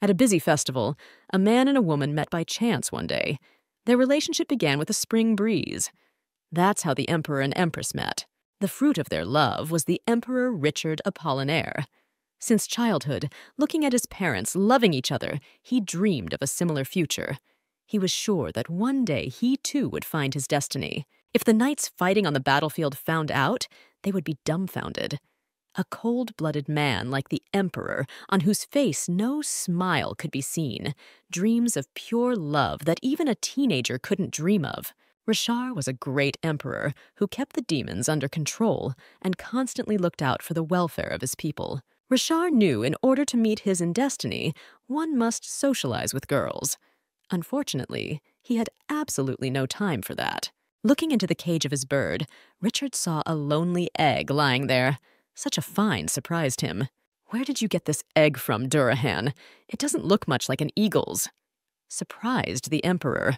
At a busy festival, a man and a woman met by chance one day. Their relationship began with a spring breeze. That's how the emperor and empress met. The fruit of their love was the Emperor Richard Apollinaire. Since childhood, looking at his parents loving each other, he dreamed of a similar future. He was sure that one day he too would find his destiny. If the knights fighting on the battlefield found out, they would be dumbfounded. A cold-blooded man like the emperor, on whose face no smile could be seen, dreams of pure love that even a teenager couldn't dream of. Richard was a great emperor who kept the demons under control and constantly looked out for the welfare of his people. Richard knew in order to meet his destiny, one must socialize with girls. Unfortunately, he had absolutely no time for that. Looking into the cage of his bird, Richard saw a lonely egg lying there. Such a find surprised him. "Where did you get this egg from, Durahan? It doesn't look much like an eagle's," surprised the emperor.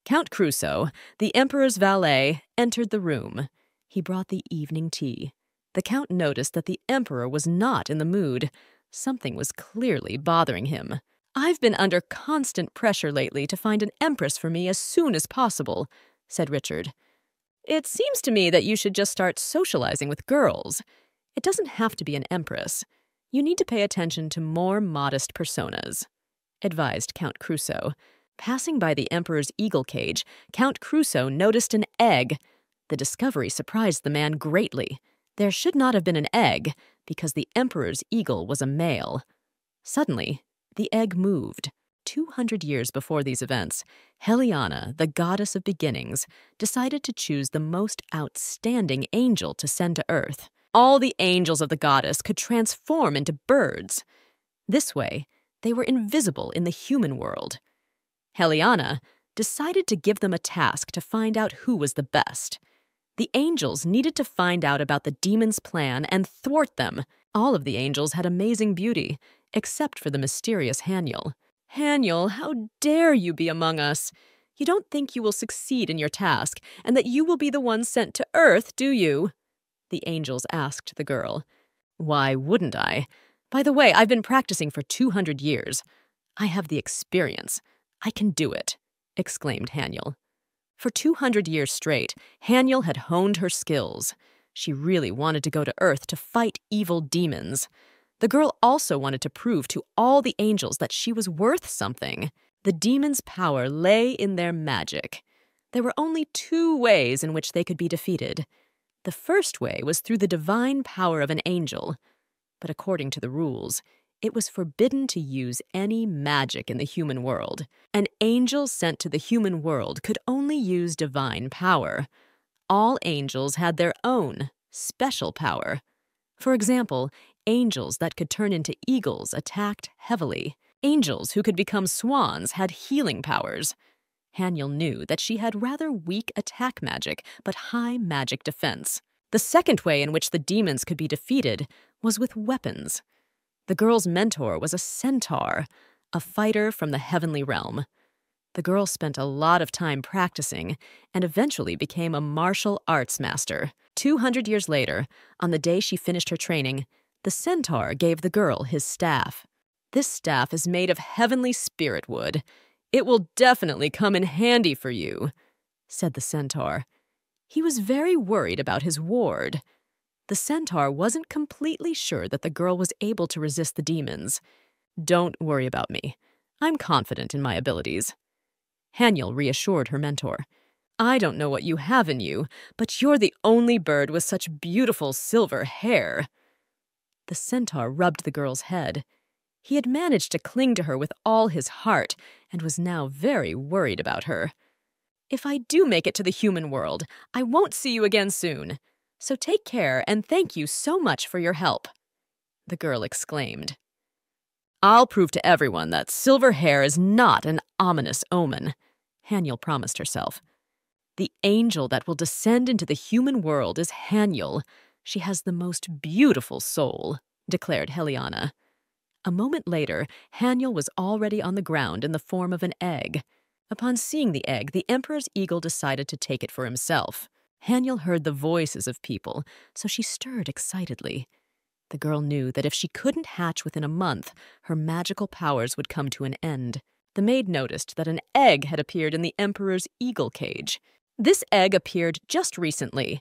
Count Crusoe, the emperor's valet, entered the room. He brought the evening tea. The count noticed that the emperor was not in the mood. Something was clearly bothering him. "I've been under constant pressure lately to find an empress for me as soon as possible," said Richard. "It seems to me that you should just start socializing with girls. It doesn't have to be an empress. You need to pay attention to more modest personas," advised Count Crusoe. Passing by the emperor's eagle cage, Count Crusoe noticed an egg. The discovery surprised the man greatly. There should not have been an egg, because the emperor's eagle was a male. Suddenly, the egg moved. 200 years before these events, Heliana, the goddess of beginnings, decided to choose the most outstanding angel to send to Earth. All the angels of the goddess could transform into birds. This way, they were invisible in the human world. Heliana decided to give them a task to find out who was the best. The angels needed to find out about the demons' plan and thwart them. All of the angels had amazing beauty, except for the mysterious Haniel. "Haniel, how dare you be among us? You don't think you will succeed in your task, and that you will be the one sent to Earth, do you?" the angels asked the girl. "Why wouldn't I? By the way, I've been practicing for 200 years. I have the experience. I can do it," exclaimed Haniel. For 200 years straight, Haniel had honed her skills. She really wanted to go to Earth to fight evil demons. The girl also wanted to prove to all the angels that she was worth something. The demons' power lay in their magic. There were only 2 ways in which they could be defeated. The first way was through the divine power of an angel. But according to the rules, it was forbidden to use any magic in the human world. An angel sent to the human world could only use divine power. All angels had their own special power. For example, angels that could turn into eagles attacked heavily. Angels who could become swans had healing powers. Haniel knew that she had rather weak attack magic, but high magic defense. The second way in which the demons could be defeated was with weapons. The girl's mentor was a centaur, a fighter from the heavenly realm. The girl spent a lot of time practicing and eventually became a martial arts master. 200 years later, on the day she finished her training, the centaur gave the girl his staff. "This staff is made of heavenly spirit wood. It will definitely come in handy for you," said the centaur. He was very worried about his ward. The centaur wasn't completely sure that the girl was able to resist the demons. "Don't worry about me. I'm confident in my abilities." Haniel reassured her mentor. "I don't know what you have in you, but you're the only bird with such beautiful silver hair." The centaur rubbed the girl's head. He had managed to cling to her with all his heart and was now very worried about her. "If I do make it to the human world, I won't see you again soon. So take care and thank you so much for your help," the girl exclaimed. "I'll prove to everyone that silver hair is not an ominous omen," Haniel promised herself. "The angel that will descend into the human world is Haniel. She has the most beautiful soul," declared Heliana. A moment later, Haniel was already on the ground in the form of an egg. Upon seeing the egg, the emperor's eagle decided to take it for himself. Haniel heard the voices of people, so she stirred excitedly. The girl knew that if she couldn't hatch within a month, her magical powers would come to an end. The maid noticed that an egg had appeared in the Emperor's eagle cage. This egg appeared just recently.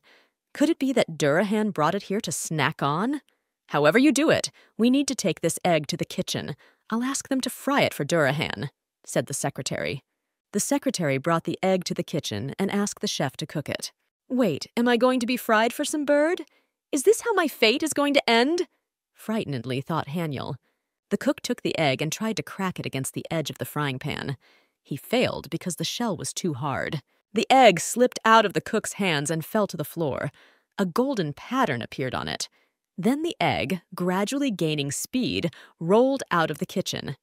Could it be that Durahan brought it here to snack on? However you do it, we need to take this egg to the kitchen. I'll ask them to fry it for Durahan, said the secretary. The secretary brought the egg to the kitchen and asked the chef to cook it. Wait, am I going to be fried for some bird? Is this how my fate is going to end? Frightenedly thought Haniel. The cook took the egg and tried to crack it against the edge of the frying pan. He failed because the shell was too hard. The egg slipped out of the cook's hands and fell to the floor. A golden pattern appeared on it. Then the egg, gradually gaining speed, rolled out of the kitchen.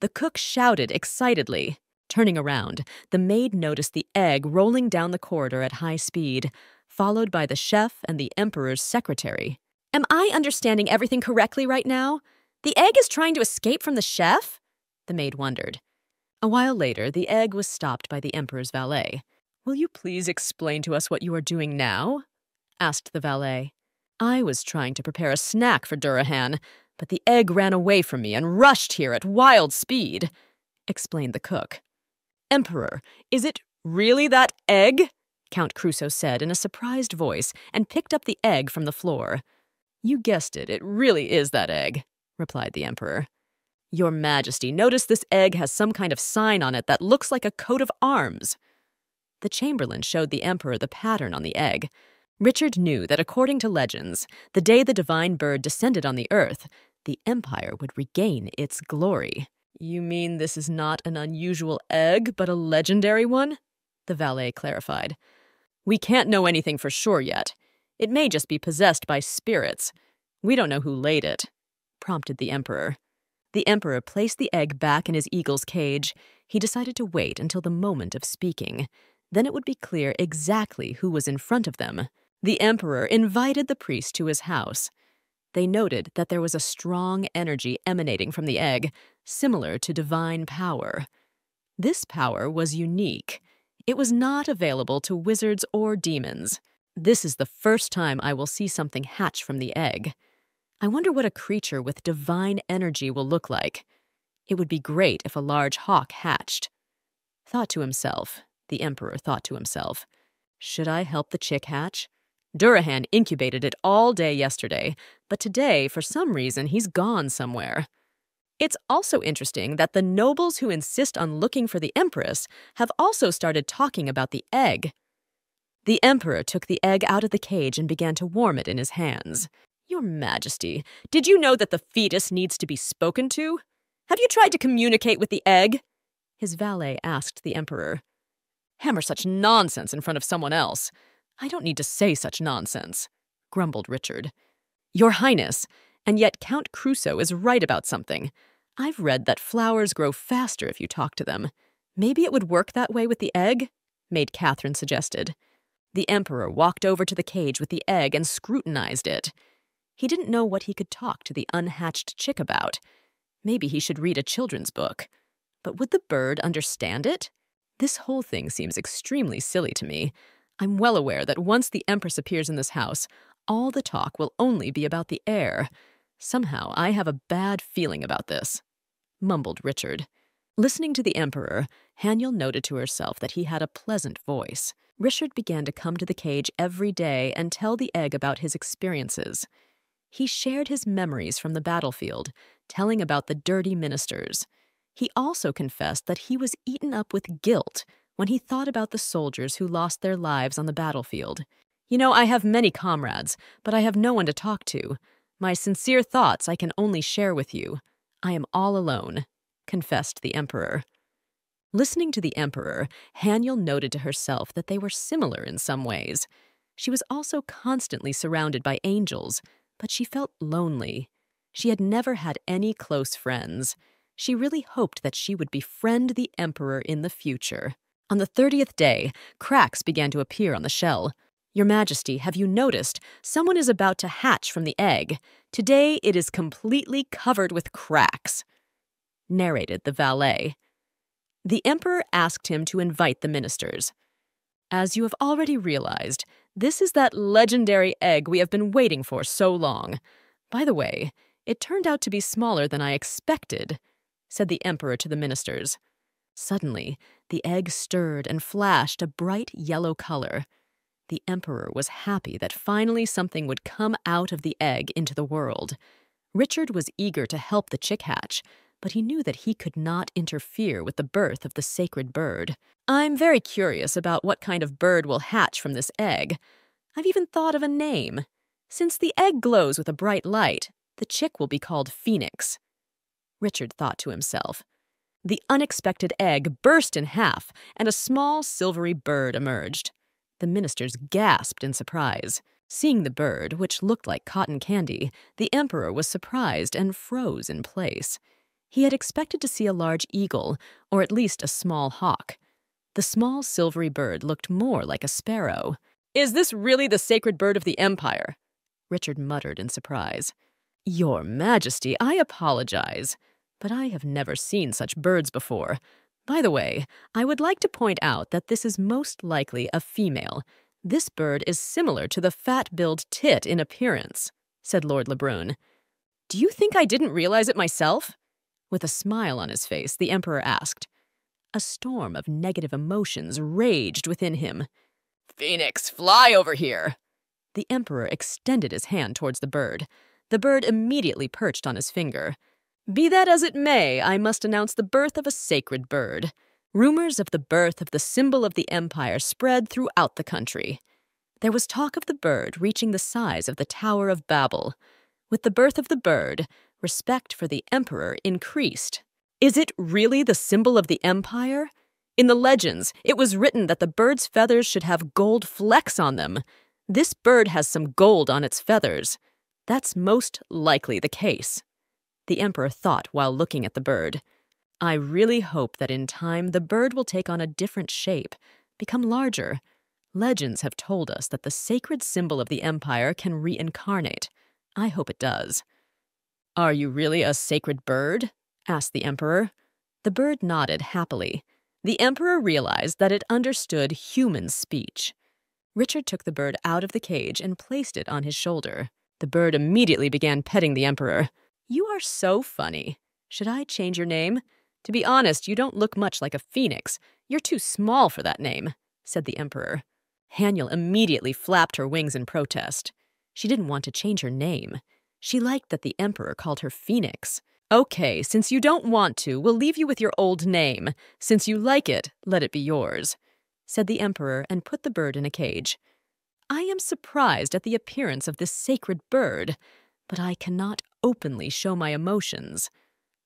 The cook shouted excitedly. Turning around, the maid noticed the egg rolling down the corridor at high speed, followed by the chef and the Emperor's secretary. Am I understanding everything correctly right now? The egg is trying to escape from the chef? The maid wondered. A while later, the egg was stopped by the Emperor's valet. Will you please explain to us what you are doing now? Asked the valet. I was trying to prepare a snack for Durahan, but the egg ran away from me and rushed here at wild speed, explained the cook. Emperor, is it really that egg? Count Crusoe said in a surprised voice and picked up the egg from the floor. You guessed it, it really is that egg, replied the Emperor. Your Majesty, notice this egg has some kind of sign on it that looks like a coat of arms. The Chamberlain showed the Emperor the pattern on the egg. Richard knew that according to legends, the day the divine bird descended on the earth, the Empire would regain its glory. You mean this is not an unusual egg, but a legendary one? The valet clarified. We can't know anything for sure yet. It may just be possessed by spirits. We don't know who laid it, prompted the Emperor. The Emperor placed the egg back in his eagle's cage. He decided to wait until the moment of speaking. Then it would be clear exactly who was in front of them. The Emperor invited the priest to his house. They noted that there was a strong energy emanating from the egg, similar to divine power. This power was unique. It was not available to wizards or demons. This is the first time I will see something hatch from the egg. I wonder what a creature with divine energy will look like. It would be great if a large hawk hatched. The Emperor thought to himself, should I help the chick hatch? Durahan incubated it all day yesterday, but today, for some reason, he's gone somewhere. It's also interesting that the nobles who insist on looking for the Empress have also started talking about the egg. The Emperor took the egg out of the cage and began to warm it in his hands. Your Majesty, did you know that the fetus needs to be spoken to? Have you tried to communicate with the egg? His valet asked the Emperor. Hammer such nonsense in front of someone else. I don't need to say such nonsense, grumbled Richard. Your Highness, and yet Count Crusoe is right about something. I've read that flowers grow faster if you talk to them. Maybe it would work that way with the egg, Maid Catherine suggested. The Emperor walked over to the cage with the egg and scrutinized it. He didn't know what he could talk to the unhatched chick about. Maybe he should read a children's book. But would the bird understand it? This whole thing seems extremely silly to me. I'm well aware that once the Empress appears in this house, all the talk will only be about the heir. Somehow I have a bad feeling about this, mumbled Richard. Listening to the Emperor, Haniel noted to herself that he had a pleasant voice. Richard began to come to the cage every day and tell the egg about his experiences. He shared his memories from the battlefield, telling about the dirty ministers. He also confessed that he was eaten up with guilt when he thought about the soldiers who lost their lives on the battlefield. You know, I have many comrades, but I have no one to talk to. My sincere thoughts I can only share with you. I am all alone, confessed the Emperor. Listening to the Emperor, Haniel noted to herself that they were similar in some ways. She was also constantly surrounded by angels, but she felt lonely. She had never had any close friends. She really hoped that she would befriend the Emperor in the future. On the 30th day, cracks began to appear on the shell. Your Majesty, have you noticed? Someone is about to hatch from the egg. Today it is completely covered with cracks, narrated the valet. The Emperor asked him to invite the ministers. As you have already realized, this is that legendary egg we have been waiting for so long. By the way, it turned out to be smaller than I expected, said the emperor to the ministers. Suddenly, the egg stirred and flashed a bright yellow color. The emperor was happy that finally something would come out of the egg into the world. Richard was eager to help the chick hatch, but he knew that he could not interfere with the birth of the sacred bird. I'm very curious about what kind of bird will hatch from this egg. I've even thought of a name. Since the egg glows with a bright light, the chick will be called Phoenix. Richard thought to himself. The unexpected egg burst in half, and a small silvery bird emerged. The ministers gasped in surprise. Seeing the bird, which looked like cotton candy, the emperor was surprised and froze in place. He had expected to see a large eagle, or at least a small hawk. The small silvery bird looked more like a sparrow. "Is this really the sacred bird of the empire?" Richard muttered in surprise. "Your Majesty, I apologize, but I have never seen such birds before. By the way, I would like to point out that this is most likely a female. This bird is similar to the fat-billed tit in appearance," said Lord Lebrun. "Do you think I didn't realize it myself?" With a smile on his face, the emperor asked. A storm of negative emotions raged within him. "Phoenix, fly over here!" The emperor extended his hand towards the bird. The bird immediately perched on his finger. "Be that as it may, I must announce the birth of a sacred bird." Rumors of the birth of the symbol of the empire spread throughout the country. There was talk of the bird reaching the size of the Tower of Babel. With the birth of the bird, respect for the emperor increased. Is it really the symbol of the empire? In the legends, it was written that the bird's feathers should have gold flecks on them. This bird has some gold on its feathers. That's most likely the case. The emperor thought while looking at the bird. I really hope that in time the bird will take on a different shape, become larger. Legends have told us that the sacred symbol of the empire can reincarnate. I hope it does. "Are you really a sacred bird?" asked the emperor. The bird nodded happily. The emperor realized that it understood human speech. Richard took the bird out of the cage and placed it on his shoulder. The bird immediately began petting the emperor. "You are so funny. Should I change your name? To be honest, you don't look much like a phoenix. You're too small for that name," said the emperor. Haniel immediately flapped her wings in protest. She didn't want to change her name. She liked that the emperor called her Phoenix. "Okay, since you don't want to, we'll leave you with your old name. Since you like it, let it be yours," said the emperor and put the bird in a cage. "I am surprised at the appearance of this sacred bird, but I cannot openly show my emotions.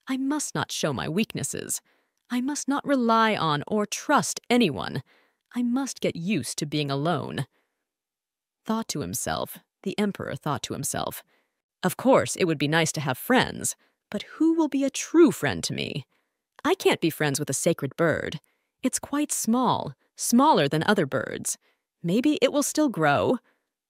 I must not show my weaknesses. I must not rely on or trust anyone. I must get used to being alone." Thought to himself, the emperor thought to himself, "Of course, it would be nice to have friends, but who will be a true friend to me? I can't be friends with a sacred bird. It's quite small, smaller than other birds. Maybe it will still grow.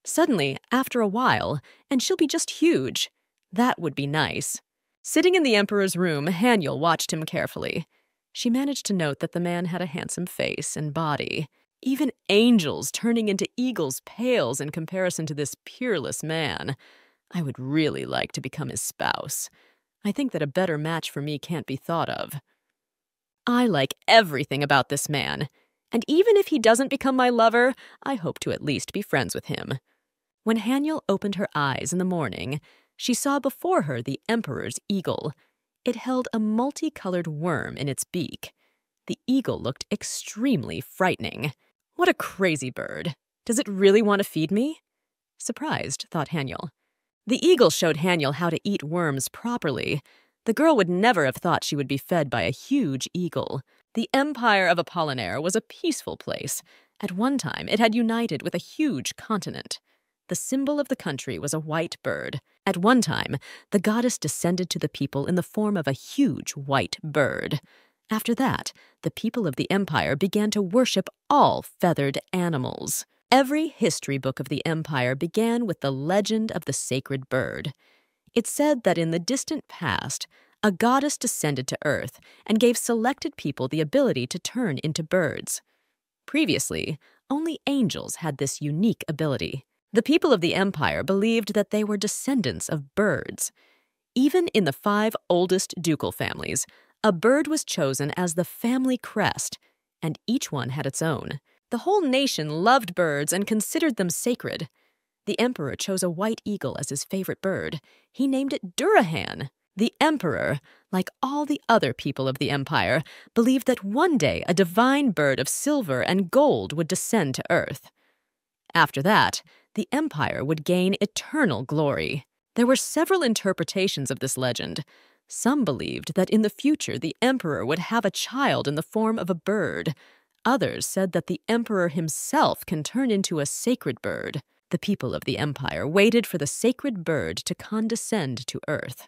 Suddenly, after a while, and she'll be just huge. That would be nice." Sitting in the emperor's room, Haniel watched him carefully. She managed to note that the man had a handsome face and body. Even angels turning into eagles pales in comparison to this peerless man. I would really like to become his spouse. I think that a better match for me can't be thought of. I like everything about this man, and even if he doesn't become my lover, I hope to at least be friends with him. When Haniel opened her eyes in the morning, she saw before her the emperor's eagle. It held a multicolored worm in its beak. The eagle looked extremely frightening. What a crazy bird. Does it really want to feed me? Surprised, thought Haniel. The eagle showed Haniel how to eat worms properly. The girl would never have thought she would be fed by a huge eagle. The empire of Apollinaire was a peaceful place. At one time, it had united with a huge continent. The symbol of the country was a white bird. At one time, the goddess descended to the people in the form of a huge white bird. After that, the people of the empire began to worship all feathered animals. Every history book of the empire began with the legend of the sacred bird. It said that in the distant past, a goddess descended to Earth and gave selected people the ability to turn into birds. Previously, only angels had this unique ability. The people of the empire believed that they were descendants of birds. Even in the 5 oldest ducal families, a bird was chosen as the family crest, and each one had its own. The whole nation loved birds and considered them sacred. The emperor chose a white eagle as his favorite bird. He named it Durahan. The emperor, like all the other people of the empire, believed that one day a divine bird of silver and gold would descend to earth. After that, the empire would gain eternal glory. There were several interpretations of this legend. Some believed that in the future the emperor would have a child in the form of a bird. Others said that the emperor himself can turn into a sacred bird. The people of the empire waited for the sacred bird to condescend to earth.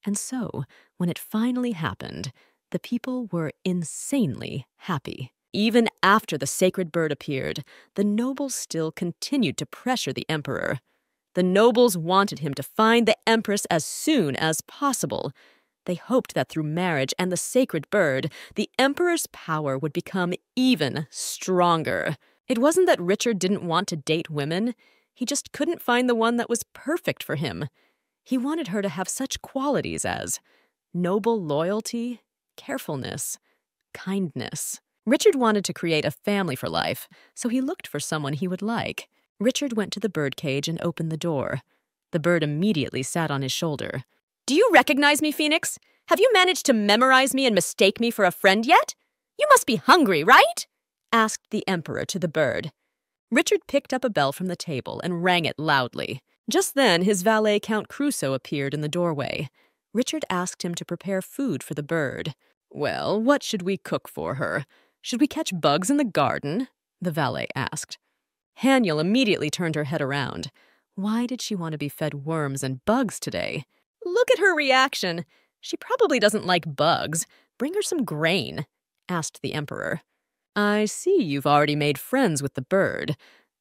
And so, when it finally happened, the people were insanely happy. Even after the sacred bird appeared, the nobles still continued to pressure the emperor. The nobles wanted him to find the empress as soon as possible. They hoped that through marriage and the sacred bird, the emperor's power would become even stronger. It wasn't that Richard didn't want to date women. He just couldn't find the one that was perfect for him. He wanted her to have such qualities as noble loyalty, carefulness, kindness. Richard wanted to create a family for life, so he looked for someone he would like. Richard went to the birdcage and opened the door. The bird immediately sat on his shoulder. "Do you recognize me, Phoenix? Have you managed to memorize me and mistake me for a friend yet? You must be hungry, right?" asked the emperor to the bird. Richard picked up a bell from the table and rang it loudly. Just then, his valet Count Crusoe appeared in the doorway. Richard asked him to prepare food for the bird. "Well, what should we cook for her? Should we catch bugs in the garden?" the valet asked. Haniel immediately turned her head around. Why did she want to be fed worms and bugs today? Look at her reaction. She probably doesn't like bugs. Bring her some grain, asked the emperor. "I see you've already made friends with the bird.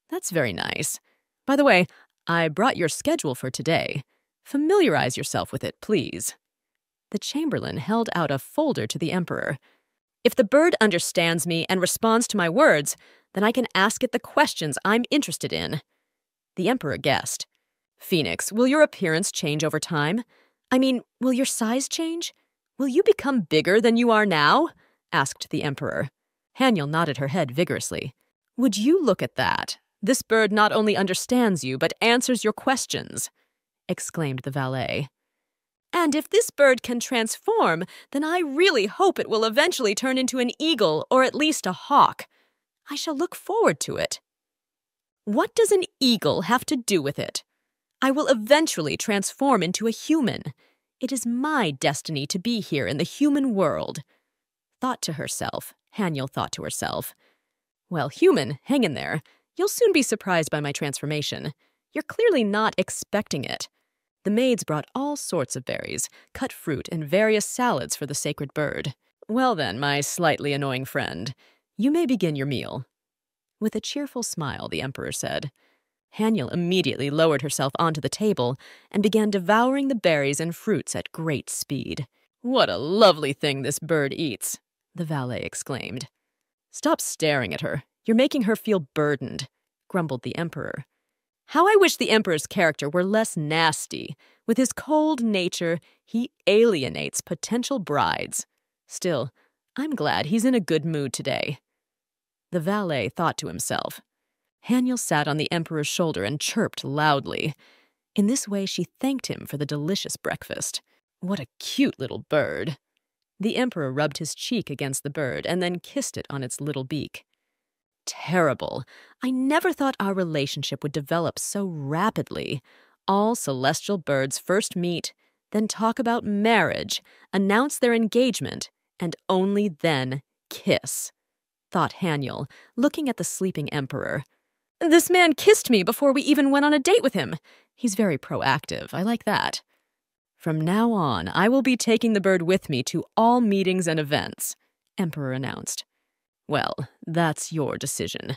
That's very nice. By the way, I brought your schedule for today. Familiarize yourself with it, please." The chamberlain held out a folder to the emperor. "If the bird understands me and responds to my words, then I can ask it the questions I'm interested in." The emperor guessed. "Phoenix, will your appearance change over time? I mean, will your size change? Will you become bigger than you are now?" asked the emperor. Haniel nodded her head vigorously. "Would you look at that? This bird not only understands you, but answers your questions," exclaimed the valet. "And if this bird can transform, then I really hope it will eventually turn into an eagle or at least a hawk. I shall look forward to it." "What does an eagle have to do with it? I will eventually transform into a human. It is my destiny to be here in the human world." Haniel thought to herself. "Well, human, hang in there. You'll soon be surprised by my transformation. You're clearly not expecting it." The maids brought all sorts of berries, cut fruit, and various salads for the sacred bird. "Well then, my slightly annoying friend, you may begin your meal." With a cheerful smile, the emperor said. Haniel immediately lowered herself onto the table and began devouring the berries and fruits at great speed. "What a lovely thing this bird eats," the valet exclaimed. "Stop staring at her. You're making her feel burdened," grumbled the emperor. "How I wish the emperor's character were less nasty. With his cold nature, he alienates potential brides. Still, I'm glad he's in a good mood today." The valet thought to himself. Haniel sat on the emperor's shoulder and chirped loudly. In this way, she thanked him for the delicious breakfast. What a cute little bird. The emperor rubbed his cheek against the bird and then kissed it on its little beak. Terrible. I never thought our relationship would develop so rapidly. All celestial birds first meet, then talk about marriage, announce their engagement, and only then kiss, thought Haniel, looking at the sleeping emperor. "This man kissed me before we even went on a date with him. He's very proactive. I like that. From now on, I will be taking the bird with me to all meetings and events," Emperor announced. "Well, that's your decision.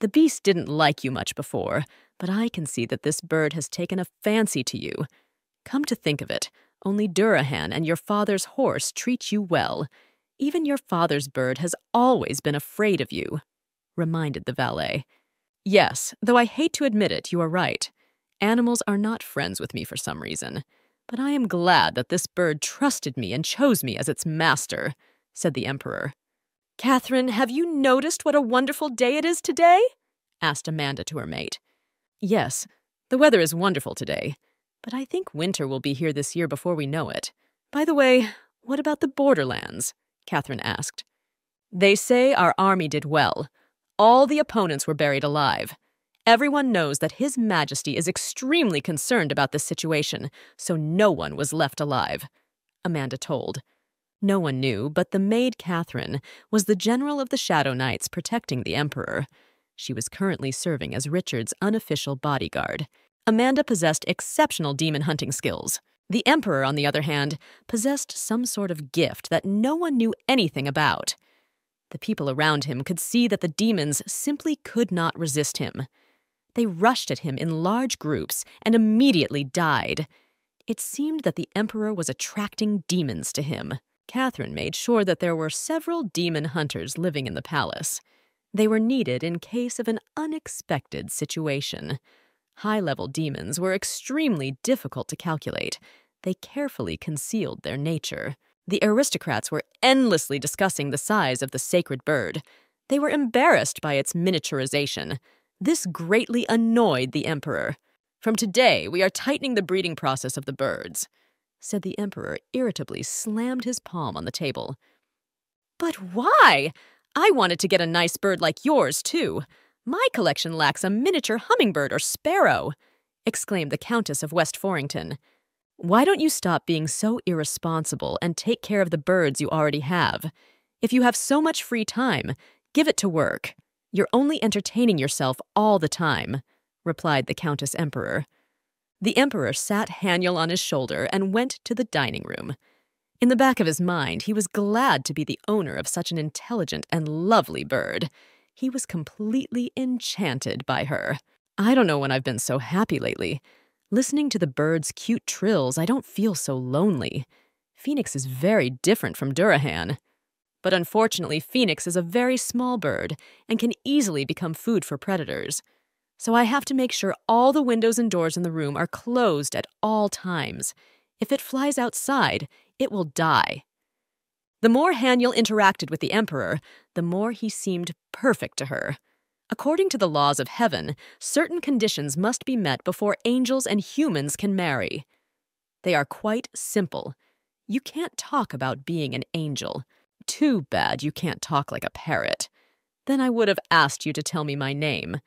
The beast didn't like you much before, but I can see that this bird has taken a fancy to you. Come to think of it, only Durahan and your father's horse treat you well. Even your father's bird has always been afraid of you," reminded the valet. Yes, though I hate to admit it, you are right. Animals are not friends with me for some reason. But I am glad that this bird trusted me and chose me as its master, said the Emperor. Catherine, have you noticed what a wonderful day it is today? Asked Amanda to her mate. Yes, the weather is wonderful today, but I think winter will be here this year before we know it. By the way, what about the borderlands? Catherine asked. They say our army did well. All the opponents were buried alive. Everyone knows that His Majesty is extremely concerned about this situation, so no one was left alive, Amanda told. No one knew, but the maid Catherine was the general of the Shadow Knights protecting the Emperor. She was currently serving as Richard's unofficial bodyguard. Amanda possessed exceptional demon hunting skills. The Emperor, on the other hand, possessed some sort of gift that no one knew anything about. The people around him could see that the demons simply could not resist him. They rushed at him in large groups and immediately died. It seemed that the Emperor was attracting demons to him. Catherine made sure that there were several demon hunters living in the palace. They were needed in case of an unexpected situation. High-level demons were extremely difficult to calculate. They carefully concealed their nature. The aristocrats were endlessly discussing the size of the sacred bird. They were embarrassed by its miniaturization. This greatly annoyed the Emperor. From today, we are tightening the breeding process of the birds, said the Emperor, irritably slammed his palm on the table. But why? I wanted to get a nice bird like yours, too. My collection lacks a miniature hummingbird or sparrow, exclaimed the Countess of West Forrington. Why don't you stop being so irresponsible and take care of the birds you already have? If you have so much free time, give it to work. You're only entertaining yourself all the time, replied the Countess Emperor. The Emperor sat Haniel on his shoulder and went to the dining room. In the back of his mind, he was glad to be the owner of such an intelligent and lovely bird. He was completely enchanted by her. I don't know when I've been so happy lately. Listening to the bird's cute trills, I don't feel so lonely. Phoenix is very different from Durahan. But unfortunately, Phoenix is a very small bird and can easily become food for predators. So I have to make sure all the windows and doors in the room are closed at all times. If it flies outside, it will die. The more Haniel interacted with the Emperor, the more he seemed perfect to her. According to the laws of heaven, certain conditions must be met before angels and humans can marry. They are quite simple. You can't talk about being an angel. Too bad you can't talk like a parrot. Then I would have asked you to tell me my name.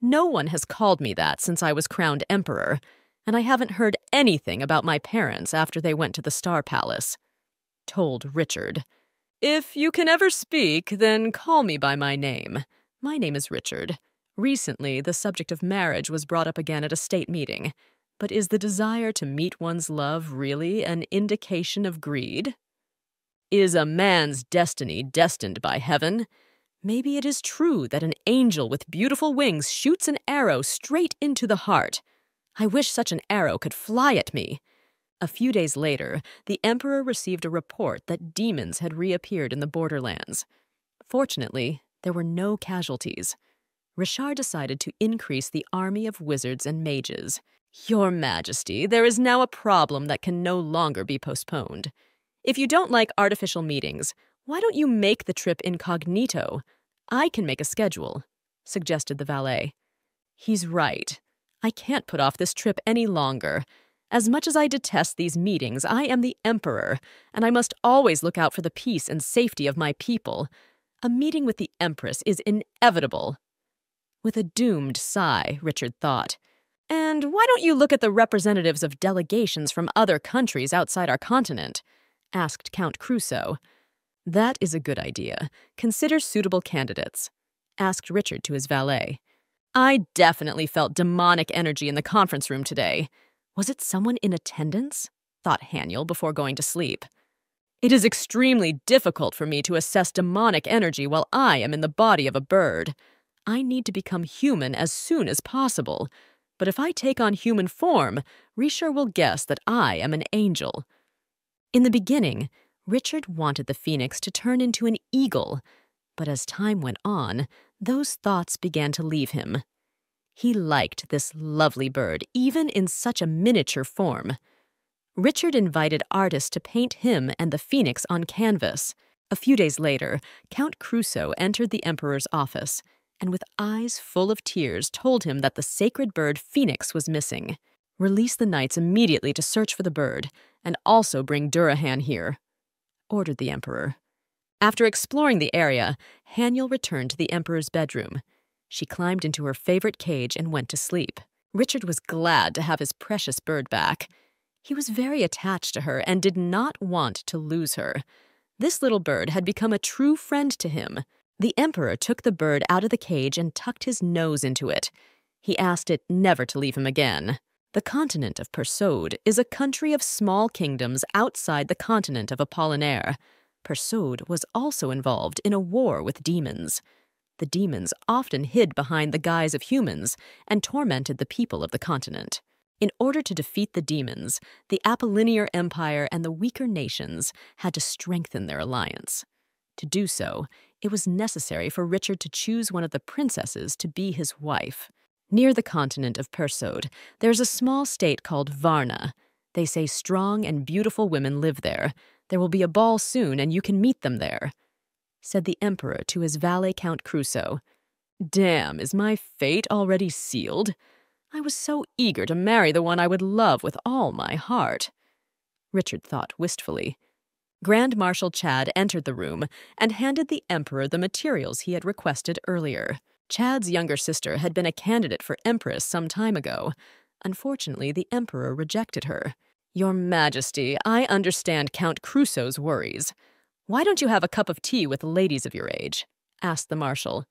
No one has called me that since I was crowned emperor, and I haven't heard anything about my parents after they went to the Star Palace, told Richard. If you can ever speak, then call me by my name. My name is Richard. Recently, the subject of marriage was brought up again at a state meeting. But is the desire to meet one's love really an indication of greed? Is a man's destiny destined by heaven? Maybe it is true that an angel with beautiful wings shoots an arrow straight into the heart. I wish such an arrow could fly at me. A few days later, the Emperor received a report that demons had reappeared in the borderlands. Fortunately, there were no casualties. Richard decided to increase the army of wizards and mages. Your Majesty, there is now a problem that can no longer be postponed. If you don't like artificial meetings, why don't you make the trip incognito? I can make a schedule, suggested the valet. He's right. I can't put off this trip any longer. As much as I detest these meetings, I am the Emperor, and I must always look out for the peace and safety of my people. A meeting with the Empress is inevitable. With a doomed sigh, Richard thought. And why don't you look at the representatives of delegations from other countries outside our continent? Asked Count Crusoe. That is a good idea. Consider suitable candidates, asked Richard to his valet. I definitely felt demonic energy in the conference room today. Was it someone in attendance? Thought Haniel before going to sleep. It is extremely difficult for me to assess demonic energy while I am in the body of a bird. I need to become human as soon as possible. But if I take on human form, Richard will guess that I am an angel. In the beginning, Richard wanted the phoenix to turn into an eagle, but as time went on, those thoughts began to leave him. He liked this lovely bird, even in such a miniature form. Richard invited artists to paint him and the phoenix on canvas. A few days later, Count Crusoe entered the emperor's office and with eyes full of tears told him that the sacred bird Phoenix was missing. "Release the knights immediately to search for the bird, and also bring Durahan here," ordered the emperor. After exploring the area, Haniel returned to the emperor's bedroom. She climbed into her favorite cage and went to sleep. Richard was glad to have his precious bird back. He was very attached to her and did not want to lose her. This little bird had become a true friend to him. The emperor took the bird out of the cage and tucked his nose into it. He asked it never to leave him again. The continent of Persaud is a country of small kingdoms outside the continent of Apollinaire. Persaud was also involved in a war with demons. The demons often hid behind the guise of humans and tormented the people of the continent. In order to defeat the demons, the Apollinaire Empire and the weaker nations had to strengthen their alliance. To do so, it was necessary for Richard to choose one of the princesses to be his wife. Near the continent of Persaud, there's a small state called Varna. They say strong and beautiful women live there. There will be a ball soon, and you can meet them there," said the emperor to his valet Count Crusoe. "Damn, is my fate already sealed? I was so eager to marry the one I would love with all my heart," Richard thought wistfully. Grand Marshal Chad entered the room and handed the emperor the materials he had requested earlier. Chad's younger sister had been a candidate for empress some time ago. Unfortunately, the emperor rejected her. "Your Majesty, I understand Count Crusoe's worries. Why don't you have a cup of tea with ladies of your age?" asked the marshal.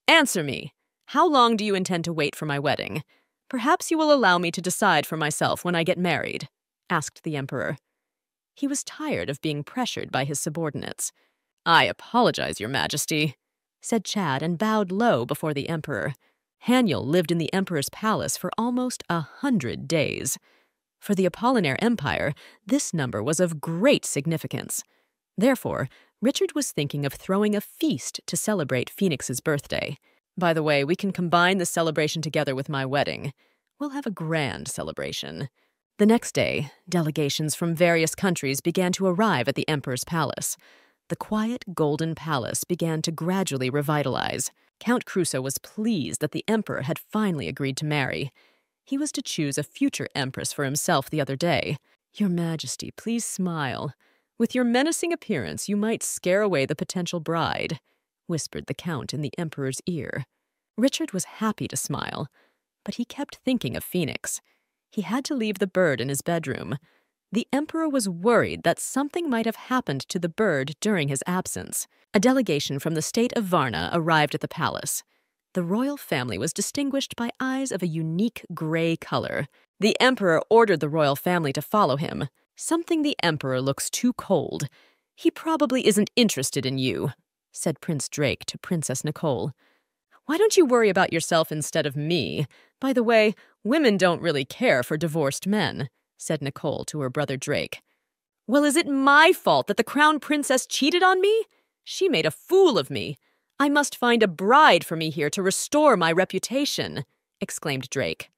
"Answer me. How long do you intend to wait for my wedding? Perhaps you will allow me to decide for myself when I get married," asked the emperor. He was tired of being pressured by his subordinates. "I apologize, Your Majesty," said Chad and bowed low before the emperor. Haniel lived in the emperor's palace for almost 100 days. For the Apollinaire Empire, this number was of great significance. Therefore, Richard was thinking of throwing a feast to celebrate Phoenix's birthday. "By the way, we can combine the celebration together with my wedding. We'll have a grand celebration." The next day, delegations from various countries began to arrive at the emperor's palace. The quiet golden palace began to gradually revitalize. Count Crusoe was pleased that the emperor had finally agreed to marry. He was to choose a future empress for himself the other day. "Your Majesty, please smile. With your menacing appearance, you might scare away the potential bride," whispered the count in the emperor's ear. Richard was happy to smile, but he kept thinking of Phoenix. He had to leave the bird in his bedroom. The emperor was worried that something might have happened to the bird during his absence. A delegation from the state of Varna arrived at the palace. The royal family was distinguished by eyes of a unique gray color. The emperor ordered the royal family to follow him. "Something the emperor looks too cold. He probably isn't interested in you," said Prince Drake to Princess Nicole. "Why don't you worry about yourself instead of me? By the way, women don't really care for divorced men," said Nicole to her brother Drake. "Well, is it my fault that the crown princess cheated on me? She made a fool of me. I must find a bride for me here to restore my reputation," exclaimed Drake.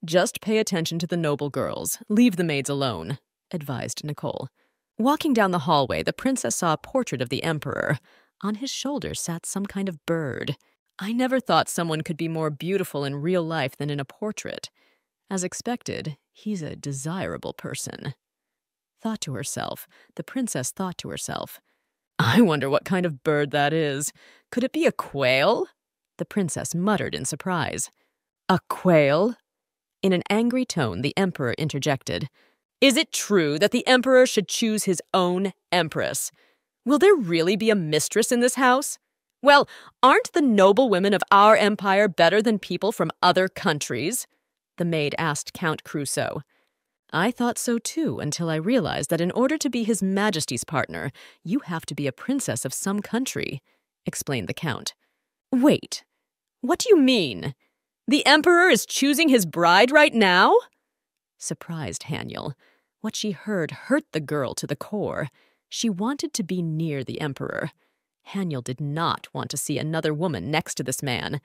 "Just pay attention to the noble girls. Leave the maids alone," advised Nicole. Walking down the hallway, the princess saw a portrait of the emperor. On his shoulder sat some kind of bird. "I never thought someone could be more beautiful in real life than in a portrait. As expected, he's a desirable person." The princess thought to herself, "I wonder what kind of bird that is. Could it be a quail?" The princess muttered in surprise. "A quail?" In an angry tone, the emperor interjected. "Is it true that the emperor should choose his own empress? Will there really be a mistress in this house? Well, aren't the noble women of our empire better than people from other countries?" the maid asked Count Crusoe. "I thought so too, until I realized that in order to be His Majesty's partner, you have to be a princess of some country," explained the count. "Wait, what do you mean? The emperor is choosing his bride right now?" Surprised Haniel. What she heard hurt the girl to the core. She wanted to be near the emperor. Haniel did not want to see another woman next to this man.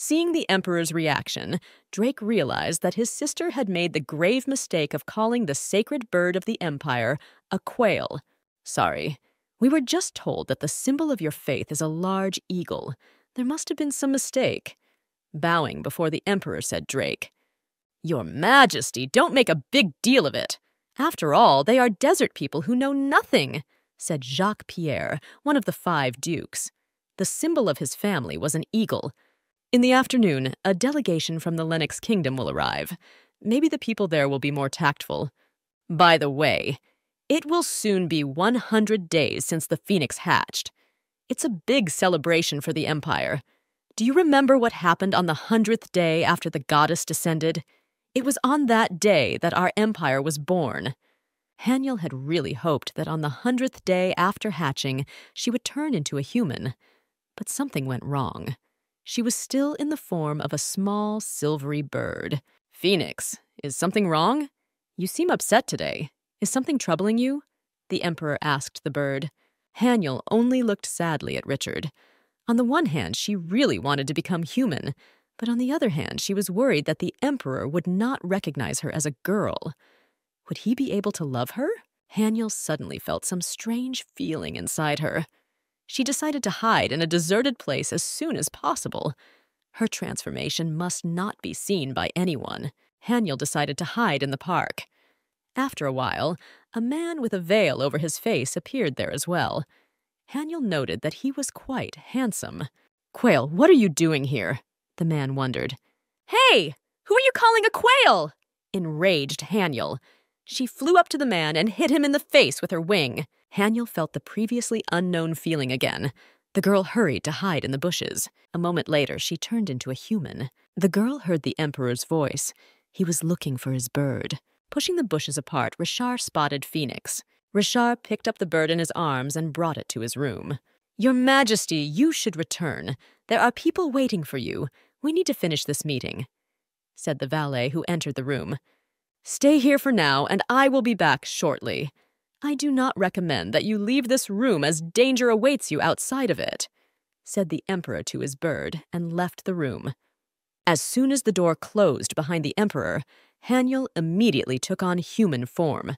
Seeing the Emperor's reaction, Drake realized that his sister had made the grave mistake of calling the sacred bird of the Empire a quail. Sorry, we were just told that the symbol of your faith is a large eagle. There must have been some mistake. Bowing before the Emperor, said Drake. Your Majesty, don't make a big deal of it. After all, they are desert people who know nothing, said Jacques Pierre, one of the 5 dukes. The symbol of his family was an eagle. In the afternoon, a delegation from the Lennox Kingdom will arrive. Maybe the people there will be more tactful. By the way, it will soon be 100 days since the phoenix hatched. It's a big celebration for the Empire. Do you remember what happened on the 100th day after the goddess descended? It was on that day that our empire was born. Haniel had really hoped that on the 100th day after hatching, she would turn into a human. But something went wrong. She was still in the form of a small, silvery bird. Phoenix, is something wrong? You seem upset today. Is something troubling you? The Emperor asked the bird. Haniel only looked sadly at Richard. On the one hand, she really wanted to become human, but on the other hand, she was worried that the Emperor would not recognize her as a girl. Would he be able to love her? Haniel suddenly felt some strange feeling inside her. She decided to hide in a deserted place as soon as possible. Her transformation must not be seen by anyone. Haniel decided to hide in the park. After a while, a man with a veil over his face appeared there as well. Haniel noted that he was quite handsome. Quail, what are you doing here? The man wondered. Hey! Who are you calling a quail? Enraged Haniel. She flew up to the man and hit him in the face with her wing. Haniel felt the previously unknown feeling again. The girl hurried to hide in the bushes. A moment later, she turned into a human. The girl heard the Emperor's voice. He was looking for his bird. Pushing the bushes apart, Richard spotted Phoenix. Richard picked up the bird in his arms and brought it to his room. Your Majesty, you should return. There are people waiting for you. We need to finish this meeting, said the valet who entered the room. Stay here for now, and I will be back shortly. I do not recommend that you leave this room as danger awaits you outside of it, said the Emperor to his bird and left the room. As soon as the door closed behind the Emperor, Haniel immediately took on human form.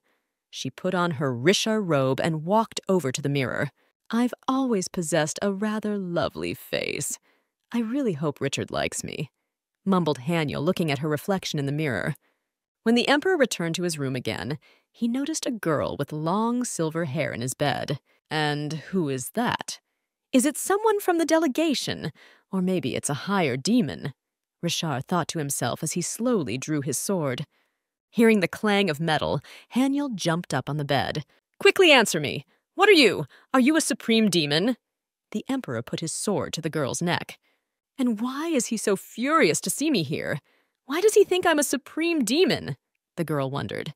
She put on her Risha robe and walked over to the mirror. I've always possessed a rather lovely face. I really hope Richard likes me, mumbled Haniel, looking at her reflection in the mirror. When the Emperor returned to his room again, he noticed a girl with long silver hair in his bed. And who is that? Is it someone from the delegation? Or maybe it's a higher demon? Richard thought to himself as he slowly drew his sword. Hearing the clang of metal, Haniel jumped up on the bed. Quickly answer me. What are you? Are you a supreme demon? The Emperor put his sword to the girl's neck. And why is he so furious to see me here? Why does he think I'm a supreme demon? The girl wondered.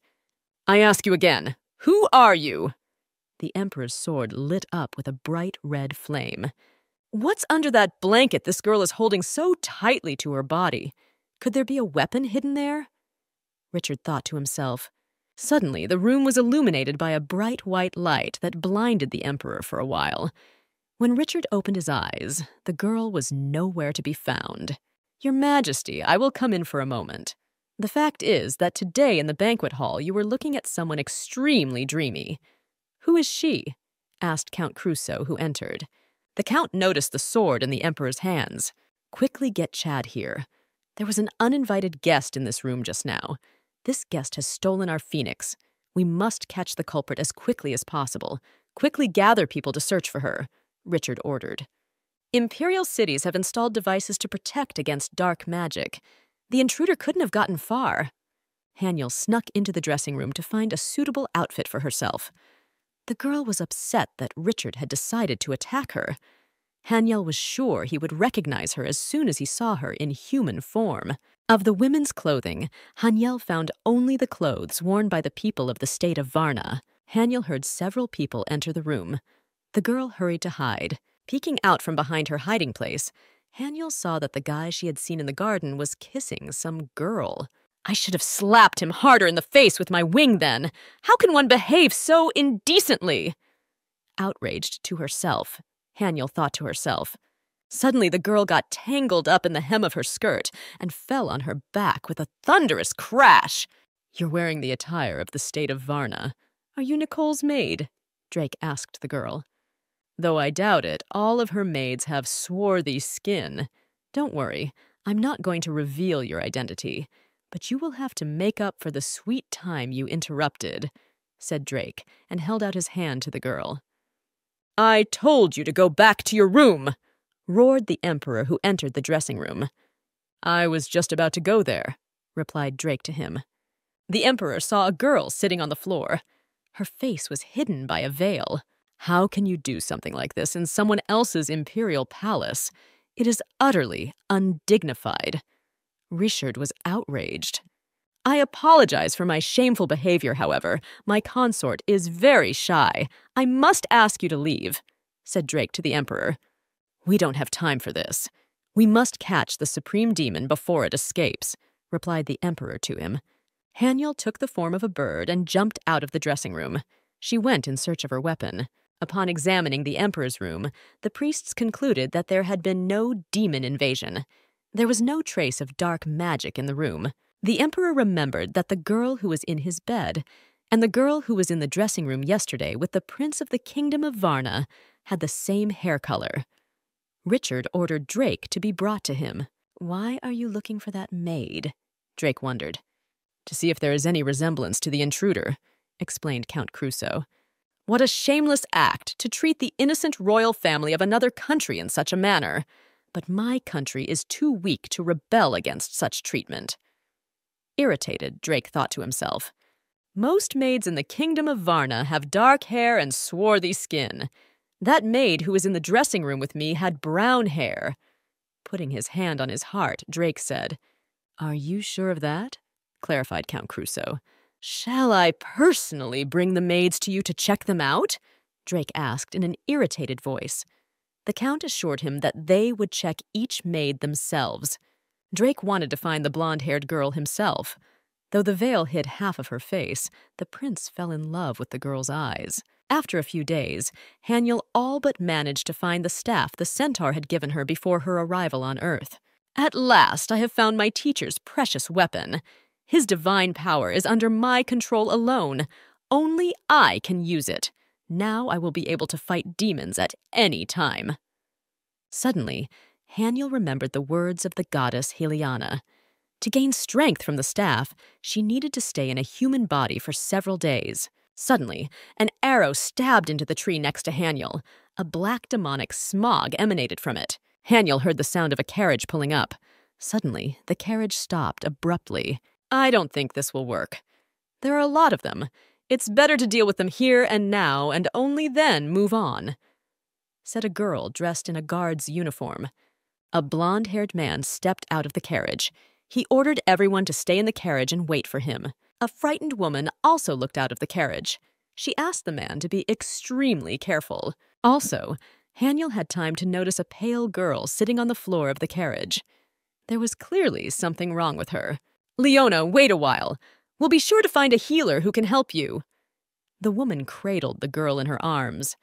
I ask you again, who are you? The Emperor's sword lit up with a bright red flame. What's under that blanket this girl is holding so tightly to her body? Could there be a weapon hidden there? Richard thought to himself. Suddenly, the room was illuminated by a bright white light that blinded the Emperor for a while. When Richard opened his eyes, the girl was nowhere to be found. Your Majesty, I will come in for a moment. The fact is that today in the banquet hall you were looking at someone extremely dreamy. Who is she? Asked Count Crusoe, who entered. The Count noticed the sword in the Emperor's hands. Quickly get Chad here. There was an uninvited guest in this room just now. This guest has stolen our phoenix. We must catch the culprit as quickly as possible. Quickly gather people to search for her, Richard ordered. Imperial cities have installed devices to protect against dark magic. The intruder couldn't have gotten far. Haniel snuck into the dressing room to find a suitable outfit for herself. The girl was upset that Richard had decided to attack her. Haniel was sure he would recognize her as soon as he saw her in human form. Of the women's clothing, Haniel found only the clothes worn by the people of the state of Varna. Haniel heard several people enter the room. The girl hurried to hide. Peeking out from behind her hiding place, Haniel saw that the guy she had seen in the garden was kissing some girl. I should have slapped him harder in the face with my wing then. How can one behave so indecently? Outraged to herself, Haniel thought to herself, Suddenly, the girl got tangled up in the hem of her skirt and fell on her back with a thunderous crash. "You're wearing the attire of the state of Varna. Are you Nicole's maid?" Drake asked the girl. "Though I doubt it, all of her maids have swarthy skin. Don't worry, I'm not going to reveal your identity, but you will have to make up for the sweet time you interrupted," said Drake, and held out his hand to the girl. "I told you to go back to your room!" roared the Emperor, who entered the dressing room. "I was just about to go there," replied Drake to him. The Emperor saw a girl sitting on the floor. Her face was hidden by a veil. How can you do something like this in someone else's imperial palace? It is utterly undignified. Richard was outraged. "I apologize for my shameful behavior, however. My consort is very shy. I must ask you to leave," said Drake to the Emperor. "We don't have time for this. We must catch the supreme demon before it escapes," replied the Emperor to him. Haniel took the form of a bird and jumped out of the dressing room. She went in search of her weapon. Upon examining the Emperor's room, the priests concluded that there had been no demon invasion. There was no trace of dark magic in the room. The Emperor remembered that the girl who was in his bed and the girl who was in the dressing room yesterday with the Prince of the Kingdom of Varna had the same hair color. Richard ordered Drake to be brought to him. "Why are you looking for that maid?" Drake wondered. "To see if there is any resemblance to the intruder," explained Count Crusoe. "What a shameless act to treat the innocent royal family of another country in such a manner. But my country is too weak to rebel against such treatment." Irritated, Drake thought to himself, "Most maids in the Kingdom of Varna have dark hair and swarthy skin. That maid who was in the dressing room with me had brown hair." Putting his hand on his heart, Drake said, "Are you sure of that?" clarified Count Crusoe. "Shall I personally bring the maids to you to check them out?" Drake asked in an irritated voice. The Count assured him that they would check each maid themselves. Drake wanted to find the blonde-haired girl himself. Though the veil hid half of her face, the prince fell in love with the girl's eyes. After a few days, Haniel all but managed to find the staff the centaur had given her before her arrival on Earth. "At last I have found my teacher's precious weapon. His divine power is under my control alone. Only I can use it. Now I will be able to fight demons at any time." Suddenly, Haniel remembered the words of the goddess Heliana. To gain strength from the staff, she needed to stay in a human body for several days. Suddenly, an arrow stabbed into the tree next to Haniel. A black demonic smog emanated from it. Haniel heard the sound of a carriage pulling up. Suddenly, the carriage stopped abruptly. "I don't think this will work. There are a lot of them. It's better to deal with them here and now, and only then move on," said a girl dressed in a guard's uniform. A blonde-haired man stepped out of the carriage. He ordered everyone to stay in the carriage and wait for him. A frightened woman also looked out of the carriage. She asked the man to be extremely careful. Also, Haniel had time to notice a pale girl sitting on the floor of the carriage. There was clearly something wrong with her. "Leona, wait a while. We'll be sure to find a healer who can help you." The woman cradled the girl in her arms.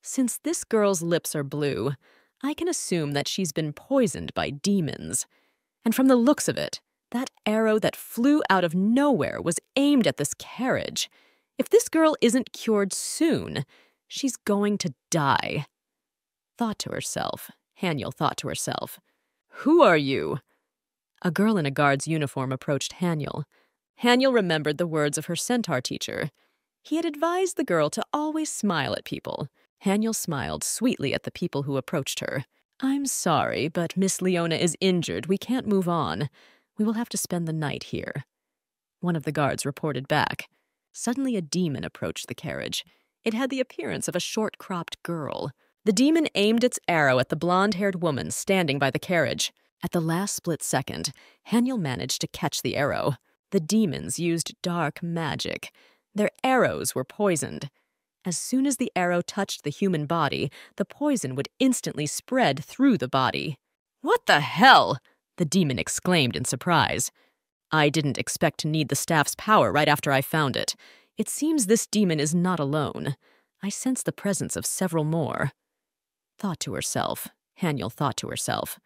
"Since this girl's lips are blue, I can assume that she's been poisoned by demons. And from the looks of it, that arrow that flew out of nowhere was aimed at this carriage. If this girl isn't cured soon, she's going to die." Haniel thought to herself. "Who are you?" A girl in a guard's uniform approached Haniel. Haniel remembered the words of her centaur teacher. He had advised the girl to always smile at people. Haniel smiled sweetly at the people who approached her. "I'm sorry, but Miss Leona is injured. We can't move on. We will have to spend the night here," one of the guards reported back. Suddenly a demon approached the carriage. It had the appearance of a short-cropped girl. The demon aimed its arrow at the blonde-haired woman standing by the carriage. At the last split second, Haniel managed to catch the arrow. The demons used dark magic. Their arrows were poisoned. As soon as the arrow touched the human body, the poison would instantly spread through the body. "What the hell?" the demon exclaimed in surprise. "I didn't expect to need the staff's power right after I found it. It seems this demon is not alone. I sense the presence of several more." Thought to herself, Haniel thought to herself.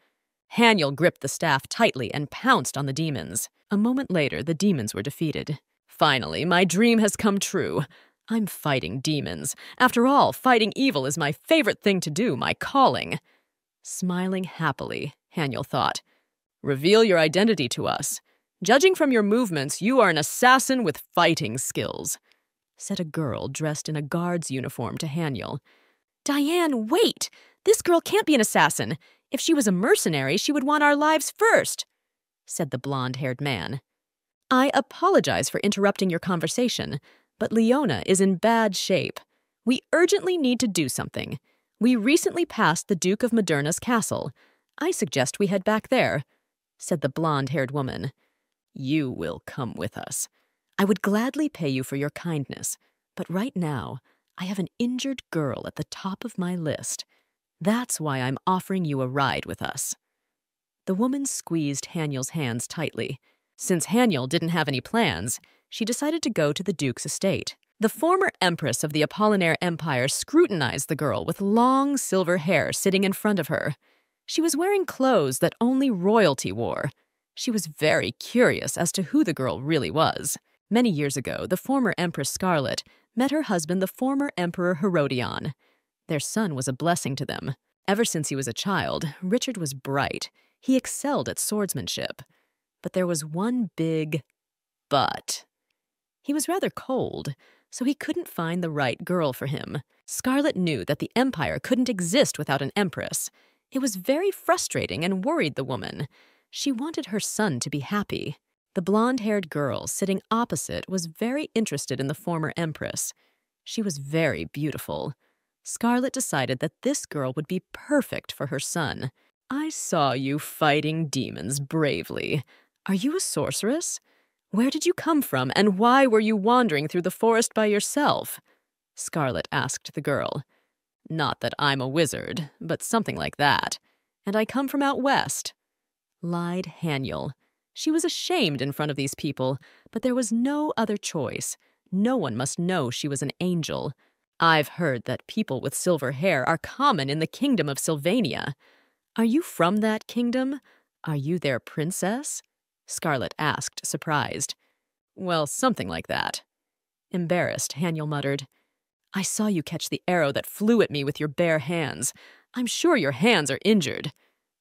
Haniel gripped the staff tightly and pounced on the demons. A moment later, the demons were defeated. Finally, my dream has come true. I'm fighting demons. After all, fighting evil is my favorite thing to do, my calling. Smiling happily, Haniel thought. Reveal your identity to us. Judging from your movements, you are an assassin with fighting skills, said a girl dressed in a guard's uniform to Haniel. Diane, wait! This girl can't be an assassin. If she was a mercenary, she would want our lives first, said the blonde-haired man. I apologize for interrupting your conversation, but Leona is in bad shape. We urgently need to do something. We recently passed the Duke of Moderna's castle. I suggest we head back there, said the blonde-haired woman. You will come with us. I would gladly pay you for your kindness, but right now, I have an injured girl at the top of my list. That's why I'm offering you a ride with us. The woman squeezed Haniel's hands tightly. Since Haniel didn't have any plans, she decided to go to the Duke's estate. The former empress of the Apollinaire Empire scrutinized the girl with long silver hair sitting in front of her. She was wearing clothes that only royalty wore. She was very curious as to who the girl really was. Many years ago, the former Empress Scarlet met her husband, the former Emperor Herodion. Their son was a blessing to them. Ever since he was a child, Richard was bright. He excelled at swordsmanship. But there was one big but. He was rather cold, so he couldn't find the right girl for him. Scarlet knew that the empire couldn't exist without an empress. It was very frustrating and worried the woman. She wanted her son to be happy. The blonde-haired girl sitting opposite was very interested in the former empress. She was very beautiful. Scarlet decided that this girl would be perfect for her son. I saw you fighting demons bravely. Are you a sorceress? Where did you come from, and why were you wandering through the forest by yourself? Scarlet asked the girl. Not that I'm a wizard, but something like that. And I come from out west, lied Haniel. She was ashamed in front of these people, but there was no other choice. No one must know she was an angel. I've heard that people with silver hair are common in the kingdom of Sylvania. Are you from that kingdom? Are you their princess? Scarlet asked, surprised. Well, something like that. Embarrassed, Haniel muttered. I saw you catch the arrow that flew at me with your bare hands. I'm sure your hands are injured.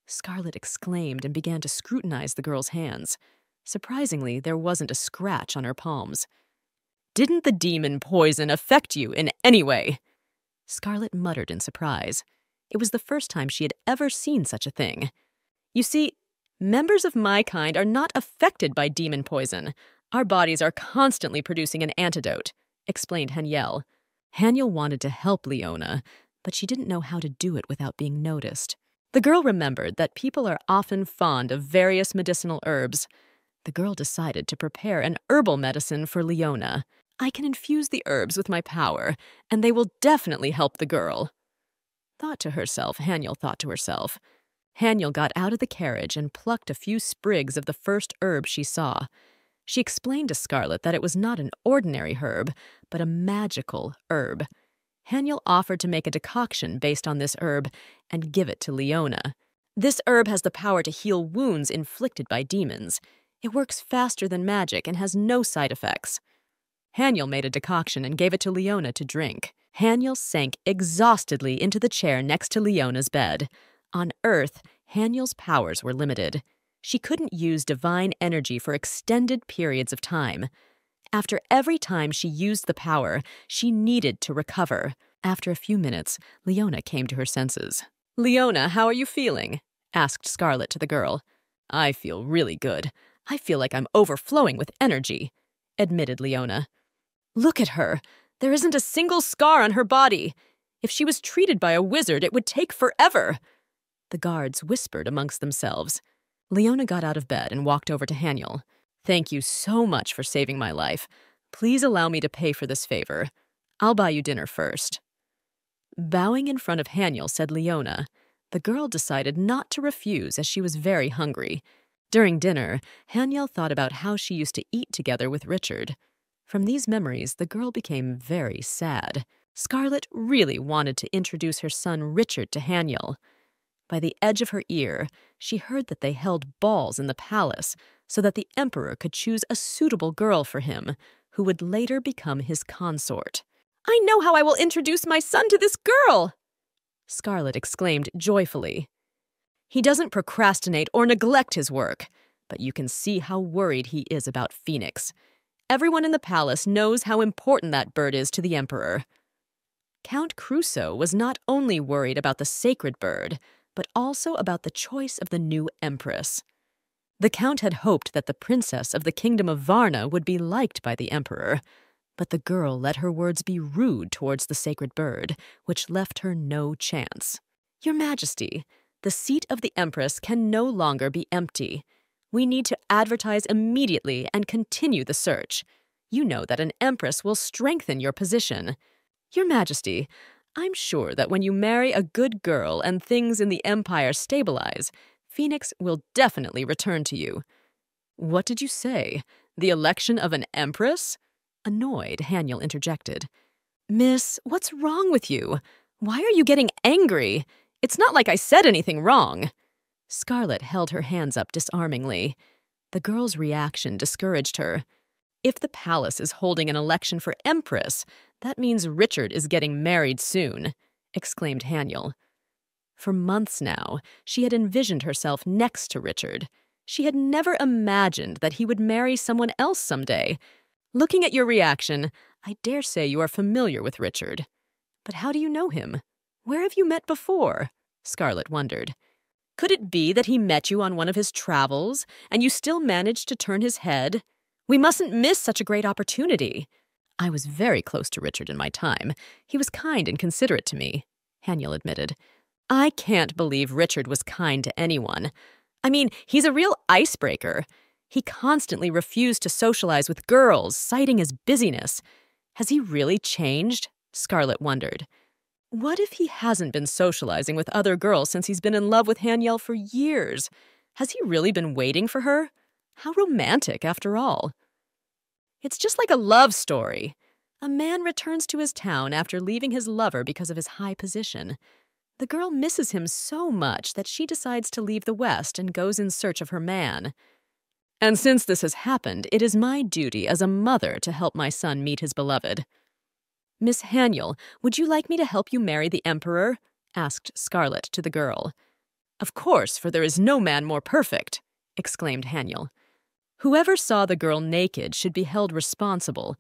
Scarlet exclaimed and began to scrutinize the girl's hands. Surprisingly, there wasn't a scratch on her palms. Didn't the demon poison affect you in any way? Scarlet muttered in surprise. It was the first time she had ever seen such a thing. You see, members of my kind are not affected by demon poison. Our bodies are constantly producing an antidote, explained Haniel. Haniel wanted to help Leona, but she didn't know how to do it without being noticed. The girl remembered that people are often fond of various medicinal herbs. The girl decided to prepare an herbal medicine for Leona. I can infuse the herbs with my power, and they will definitely help the girl. Haniel thought to herself. Haniel got out of the carriage and plucked a few sprigs of the first herb she saw. She explained to Scarlet that it was not an ordinary herb, but a magical herb. Haniel offered to make a decoction based on this herb and give it to Leona. This herb has the power to heal wounds inflicted by demons. It works faster than magic and has no side effects. Haniel made a decoction and gave it to Leona to drink. Haniel sank exhaustedly into the chair next to Leona's bed. On Earth, Haniel's powers were limited. She couldn't use divine energy for extended periods of time. After every time she used the power, she needed to recover. After a few minutes, Leona came to her senses. Leona, how are you feeling? Asked Scarlet to the girl. I feel really good. I feel like I'm overflowing with energy, admitted Leona. Look at her. There isn't a single scar on her body. If she was treated by a wizard, it would take forever. The guards whispered amongst themselves. Leona got out of bed and walked over to Haniel. Thank you so much for saving my life. Please allow me to pay for this favor. I'll buy you dinner first. Bowing in front of Haniel, said Leona. The girl decided not to refuse as she was very hungry. During dinner, Haniel thought about how she used to eat together with Richard. From these memories, the girl became very sad. Scarlet really wanted to introduce her son Richard to Haniel. By the edge of her ear, she heard that they held balls in the palace so that the emperor could choose a suitable girl for him, who would later become his consort. "I know how I will introduce my son to this girl!" Scarlet exclaimed joyfully. "He doesn't procrastinate or neglect his work, but you can see how worried he is about Phoenix. Everyone in the palace knows how important that bird is to the emperor." Count Crusoe was not only worried about the sacred bird, but also about the choice of the new empress. The count had hoped that the princess of the kingdom of Varna would be liked by the emperor, but the girl let her words be rude towards the sacred bird, which left her no chance. "Your Majesty, the seat of the empress can no longer be empty. We need to advertise immediately and continue the search. You know that an empress will strengthen your position. Your Majesty, I'm sure that when you marry a good girl and things in the empire stabilize, Phoenix will definitely return to you." "What did you say? The election of an empress?" Annoyed, Haniel interjected. "Miss, what's wrong with you? Why are you getting angry? It's not like I said anything wrong." Scarlet held her hands up disarmingly. The girl's reaction discouraged her. If the palace is holding an election for empress, that means Richard is getting married soon, exclaimed Haniel. For months now, she had envisioned herself next to Richard. She had never imagined that he would marry someone else someday. Looking at your reaction, I dare say you are familiar with Richard. But how do you know him? Where have you met before? Scarlet wondered. Could it be that he met you on one of his travels, and you still managed to turn his head? We mustn't miss such a great opportunity. I was very close to Richard in my time. He was kind and considerate to me, Haniel admitted. I can't believe Richard was kind to anyone. I mean, he's a real icebreaker. He constantly refused to socialize with girls, citing his busyness. Has he really changed? Scarlet wondered. What if he hasn't been socializing with other girls since he's been in love with Haniel for years? Has he really been waiting for her? How romantic, after all. It's just like a love story. A man returns to his town after leaving his lover because of his high position. The girl misses him so much that she decides to leave the West and goes in search of her man. And since this has happened, it is my duty as a mother to help my son meet his beloved. Miss Haniel, would you like me to help you marry the Emperor? Asked Scarlet to the girl. Of course, for there is no man more perfect, exclaimed Haniel. Whoever saw the girl naked should be held responsible.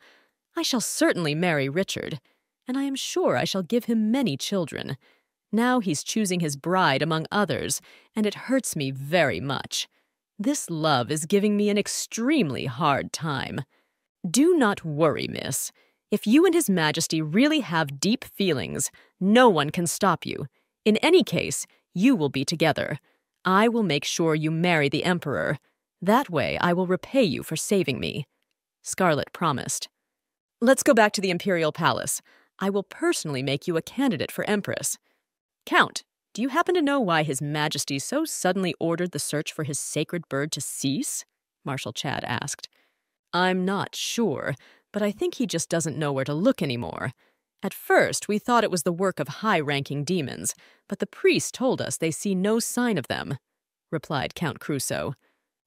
I shall certainly marry Richard, and I am sure I shall give him many children. Now he's choosing his bride among others, and it hurts me very much. This love is giving me an extremely hard time. Do not worry, miss. If you and His Majesty really have deep feelings, no one can stop you. In any case, you will be together. I will make sure you marry the Emperor. That way I will repay you for saving me. Scarlet promised. Let's go back to the Imperial Palace. I will personally make you a candidate for Empress. Count, do you happen to know why His Majesty so suddenly ordered the search for his sacred bird to cease? Marshal Chad asked. I'm not sure, but I think he just doesn't know where to look anymore. At first, we thought it was the work of high-ranking demons, but the priest told us they see no sign of them, replied Count Crusoe.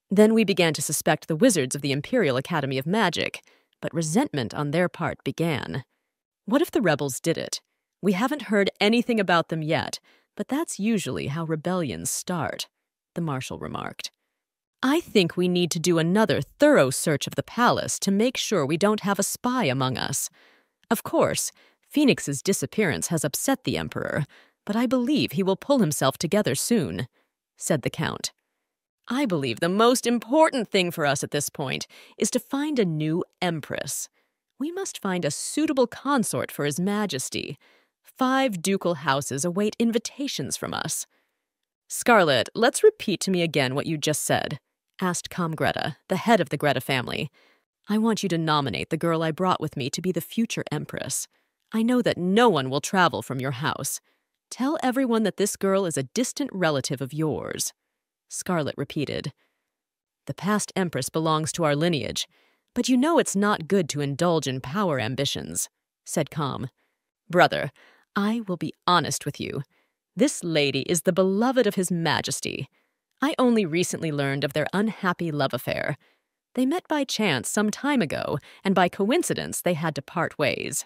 Then we began to suspect the wizards of the Imperial Academy of Magic, but resentment on their part began. What if the rebels did it? We haven't heard anything about them yet, but that's usually how rebellions start, the Marshal remarked. I think we need to do another thorough search of the palace to make sure we don't have a spy among us. Of course, Phoenix's disappearance has upset the Emperor, but I believe he will pull himself together soon, said the Count. I believe the most important thing for us at this point is to find a new Empress. We must find a suitable consort for His Majesty. 5 ducal houses await invitations from us. Scarlet, let's repeat to me again what you just said, asked Greta, the head of the Greta family. I want you to nominate the girl I brought with me to be the future Empress. I know that no one will travel from your house. Tell everyone that this girl is a distant relative of yours. Scarlet repeated. The past Empress belongs to our lineage, but you know it's not good to indulge in power ambitions, said Com. Brother, I will be honest with you. This lady is the beloved of His Majesty. I only recently learned of their unhappy love affair. They met by chance some time ago, and by coincidence they had to part ways.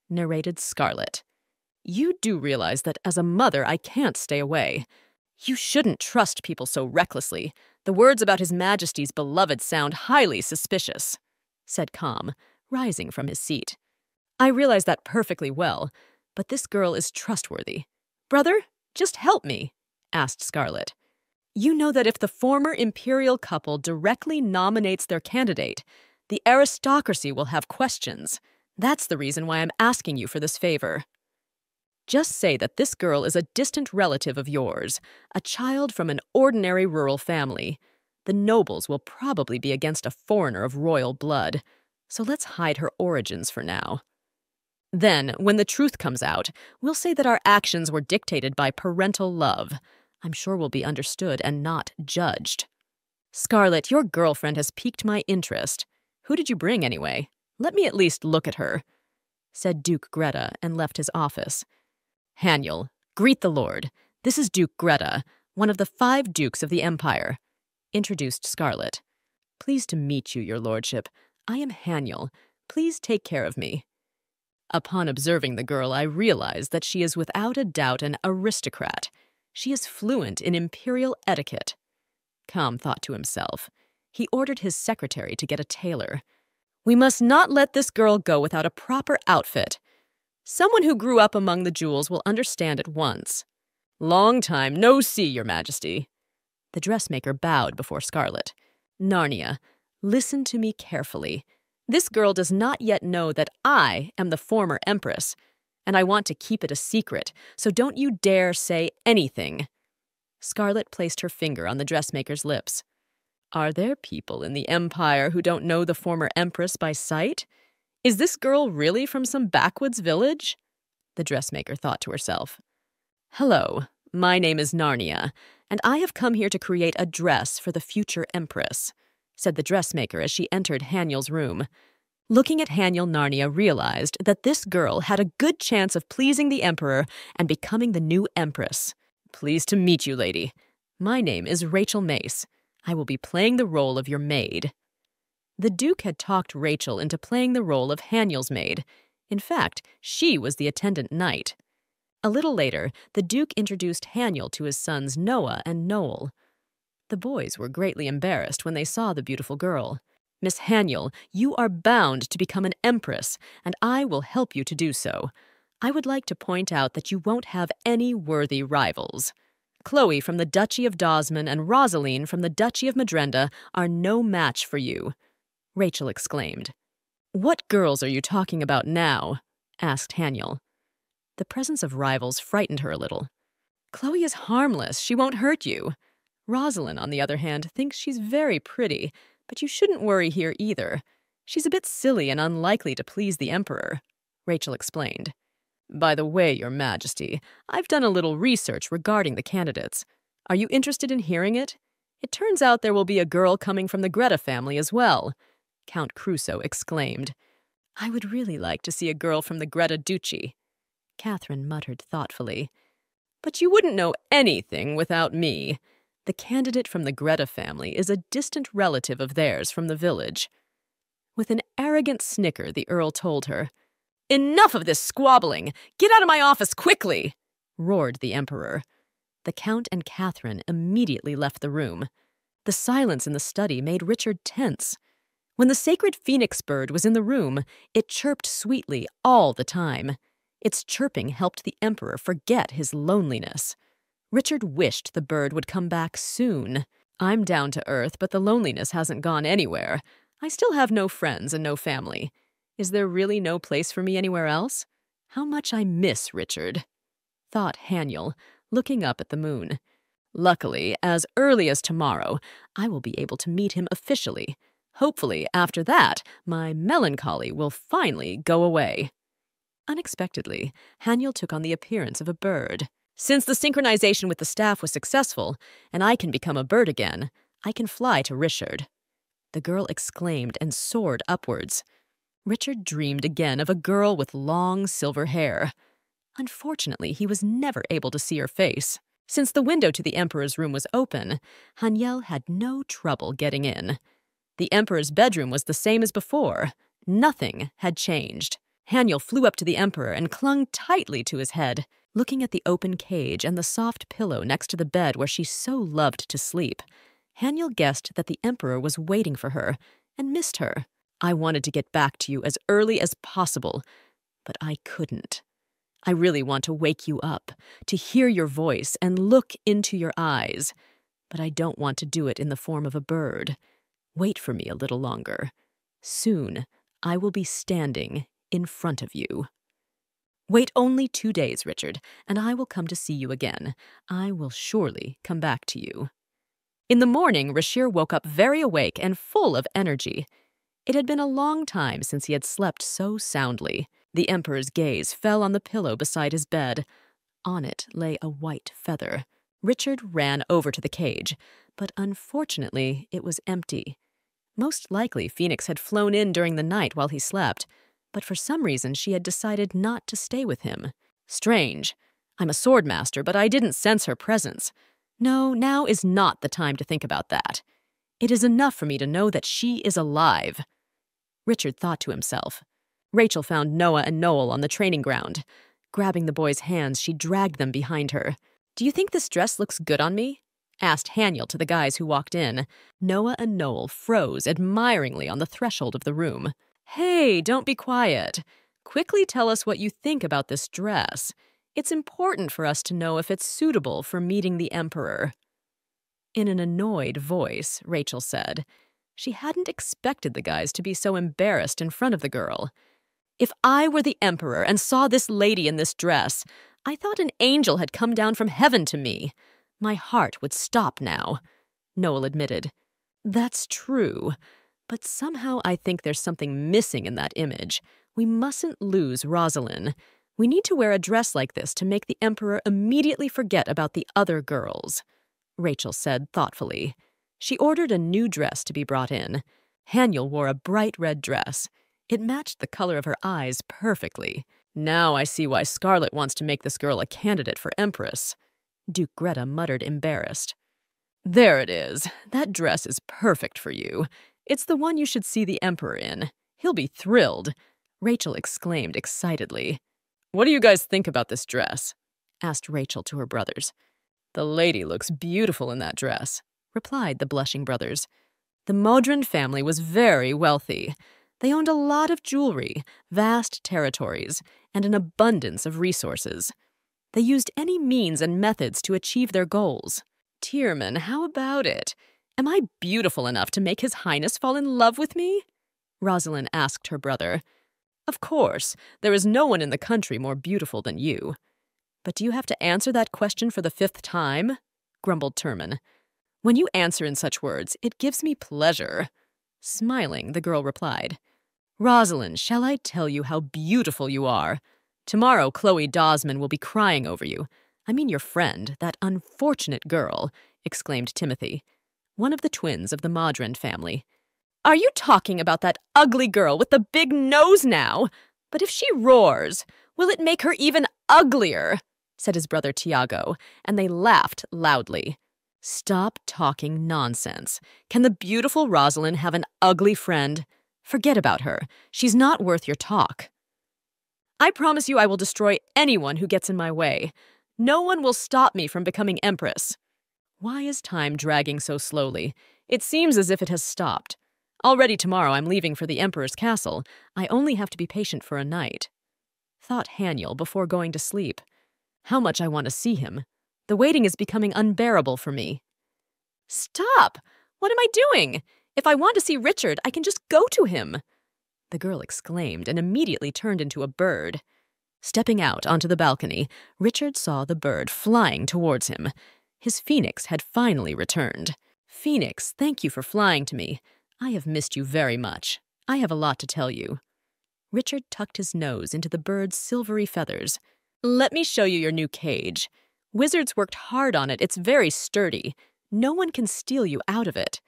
Narrated Scarlet. You do realize that as a mother I can't stay away. You shouldn't trust people so recklessly. The words about His Majesty's beloved sound highly suspicious, said Calm, rising from his seat. I realize that perfectly well, but this girl is trustworthy. Brother, just help me, asked Scarlet. You know that if the former imperial couple directly nominates their candidate, the aristocracy will have questions. That's the reason why I'm asking you for this favor. Just say that this girl is a distant relative of yours, a child from an ordinary rural family. The nobles will probably be against a foreigner of royal blood, so let's hide her origins for now. Then, when the truth comes out, we'll say that our actions were dictated by parental love. I'm sure we'll be understood and not judged. Scarlet, your girlfriend has piqued my interest. Who did you bring, anyway? Let me at least look at her, said Duke Greta, and left his office. Haniel, greet the Lord. This is Duke Greta, one of the 5 dukes of the Empire, introduced Scarlet. Pleased to meet you, your lordship. I am Haniel. Please take care of me. Upon observing the girl, I realize that she is without a doubt an aristocrat. She is fluent in imperial etiquette. Calm thought to himself. He ordered his secretary to get a tailor. We must not let this girl go without a proper outfit. Someone who grew up among the jewels will understand at once. Long time no see, your majesty. The dressmaker bowed before Scarlet. Narnia, listen to me carefully. This girl does not yet know that I am the former empress, and I want to keep it a secret, so don't you dare say anything. Scarlet placed her finger on the dressmaker's lips. Are there people in the Empire who don't know the former empress by sight? Is this girl really from some backwoods village? The dressmaker thought to herself. Hello, my name is Narnia, and I have come here to create a dress for the future empress, said the dressmaker as she entered Haniel's room. Looking at Haniel, Narnia realized that this girl had a good chance of pleasing the emperor and becoming the new empress. Pleased to meet you, lady. My name is Rachel Mace. I will be playing the role of your maid. The Duke had talked Rachel into playing the role of Haniel's maid. In fact, she was the attendant knight. A little later, the Duke introduced Haniel to his sons Noah and Noel. The boys were greatly embarrassed when they saw the beautiful girl. Miss Haniel, you are bound to become an empress, and I will help you to do so. I would like to point out that you won't have any worthy rivals. Chloe from the Duchy of Dosman and Rosaline from the Duchy of Madrenda are no match for you, Rachel exclaimed. What girls are you talking about now? Asked Haniel. The presence of rivals frightened her a little. Chloe is harmless. She won't hurt you. Rosalind, on the other hand, thinks she's very pretty, but you shouldn't worry here either. She's a bit silly and unlikely to please the Emperor, Rachel explained. By the way, Your Majesty, I've done a little research regarding the candidates. Are you interested in hearing it? It turns out there will be a girl coming from the Greta family as well, Count Crusoe exclaimed. I would really like to see a girl from the Greta Duchy, Catherine muttered thoughtfully. But you wouldn't know anything without me. The candidate from the Greta family is a distant relative of theirs from the village. With an arrogant snicker, the Earl told her. Enough of this squabbling! Get out of my office quickly! Roared the Emperor. The Count and Catherine immediately left the room. The silence in the study made Richard tense. When the sacred phoenix bird was in the room, it chirped sweetly all the time. Its chirping helped the Emperor forget his loneliness. Richard wished the bird would come back soon. I'm down to earth, but the loneliness hasn't gone anywhere. I still have no friends and no family. Is there really no place for me anywhere else? How much I miss Richard, thought Haniel, looking up at the moon. Luckily, as early as tomorrow, I will be able to meet him officially. Hopefully, after that, my melancholy will finally go away. Unexpectedly, Haniel took on the appearance of a bird. Since the synchronization with the staff was successful, and I can become a bird again, I can fly to Richard. The girl exclaimed and soared upwards. Richard dreamed again of a girl with long silver hair. Unfortunately, he was never able to see her face. Since the window to the Emperor's room was open, Hanyel had no trouble getting in. The Emperor's bedroom was the same as before. Nothing had changed. Hanyel flew up to the Emperor and clung tightly to his head, looking at the open cage and the soft pillow next to the bed where she so loved to sleep. Hanyel guessed that the Emperor was waiting for her and missed her. "I wanted to get back to you as early as possible, but I couldn't. I really want to wake you up, to hear your voice and look into your eyes, but I don't want to do it in the form of a bird. Wait for me a little longer. Soon, I will be standing in front of you. Wait only 2 days, Richard, and I will come to see you again. I will surely come back to you." In the morning, Rashir woke up very awake and full of energy. It had been a long time since he had slept so soundly. The Emperor's gaze fell on the pillow beside his bed. On it lay a white feather. Richard ran over to the cage, but unfortunately it was empty. Most likely Phoenix had flown in during the night while he slept, but for some reason she had decided not to stay with him. Strange. I'm a sword master, but I didn't sense her presence. No, now is not the time to think about that. It is enough for me to know that she is alive. Richard thought to himself. Rachel found Noah and Noel on the training ground. Grabbing the boys' hands, she dragged them behind her. "Do you think this dress looks good on me?" asked Hanyel to the guys who walked in. Noah and Noel froze admiringly on the threshold of the room. "Hey, don't be quiet. Quickly tell us what you think about this dress. It's important for us to know if it's suitable for meeting the Emperor." In an annoyed voice, Rachel said. She hadn't expected the guys to be so embarrassed in front of the girl. "If I were the Emperor and saw this lady in this dress, I thought an angel had come down from heaven to me. My heart would stop now," Noel admitted. "That's true, but somehow I think there's something missing in that image. We mustn't lose Rosalind. We need to wear a dress like this to make the Emperor immediately forget about the other girls," Rachel said thoughtfully. She ordered a new dress to be brought in. Hanyel wore a bright red dress. It matched the color of her eyes perfectly. "Now I see why Scarlet wants to make this girl a candidate for Empress," Duke Greta muttered, embarrassed. "There it is. That dress is perfect for you. It's the one you should see the Emperor in. He'll be thrilled," Rachel exclaimed excitedly. "What do you guys think about this dress?" asked Rachel to her brothers. "The lady looks beautiful in that dress," replied the blushing brothers. The Modron family was very wealthy. They owned a lot of jewelry, vast territories, and an abundance of resources. They used any means and methods to achieve their goals. "Tierman, how about it? Am I beautiful enough to make His Highness fall in love with me?" Rosalind asked her brother. "Of course, there is no one in the country more beautiful than you. But do you have to answer that question for the 5th time?" grumbled Tierman. "When you answer in such words, it gives me pleasure." Smiling, the girl replied, "Rosalind, shall I tell you how beautiful you are? Tomorrow, Chloe Dosman will be crying over you. I mean your friend, that unfortunate girl," exclaimed Timothy, one of the twins of the Modron family. "Are you talking about that ugly girl with the big nose now? But if she roars, will it make her even uglier?" said his brother Tiago, and they laughed loudly. "Stop talking nonsense. Can the beautiful Rosalind have an ugly friend? Forget about her. She's not worth your talk." "I promise you I will destroy anyone who gets in my way. No one will stop me from becoming Empress." Why is time dragging so slowly? It seems as if it has stopped. Already tomorrow I'm leaving for the Emperor's castle. I only have to be patient for a night, thought Hanyel before going to sleep. How much I want to see him. The waiting is becoming unbearable for me. "Stop! What am I doing? If I want to see Richard, I can just go to him," the girl exclaimed and immediately turned into a bird. Stepping out onto the balcony, Richard saw the bird flying towards him. His phoenix had finally returned. "Phoenix, thank you for flying to me. I have missed you very much. I have a lot to tell you." Richard tucked his nose into the bird's silvery feathers. "Let me show you your new cage. Wizards worked hard on it. It's very sturdy. No one can steal you out of it."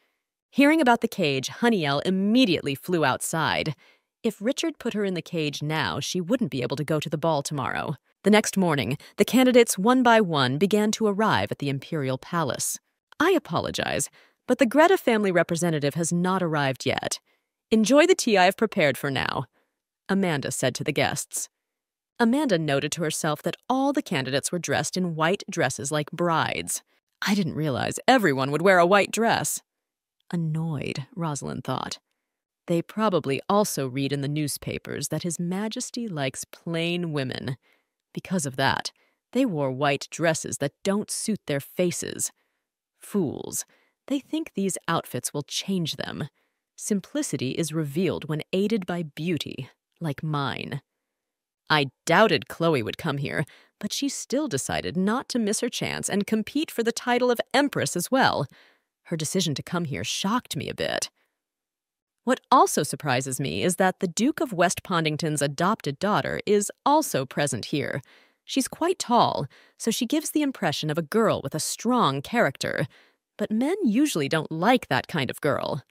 Hearing about the cage, Hanyel immediately flew outside. If Richard put her in the cage now, she wouldn't be able to go to the ball tomorrow. The next morning, the candidates one by one began to arrive at the imperial palace. I apologize, but the Greta family representative has not arrived yet. Enjoy the tea I have prepared for now, Amanda said to the guests. Amanda noted to herself that all the candidates were dressed in white dresses like brides. I didn't realize everyone would wear a white dress. Annoyed, Rosalind thought. They probably also read in the newspapers that His Majesty likes plain women. Because of that, they wore white dresses that don't suit their faces. Fools. They think these outfits will change them. Simplicity is revealed when aided by beauty, like mine. I doubted Chloe would come here, but she still decided not to miss her chance and compete for the title of Empress as well. Her decision to come here shocked me a bit. What also surprises me is that the Duke of West Pondington's adopted daughter is also present here. She's quite tall, so she gives the impression of a girl with a strong character. But men usually don't like that kind of girl.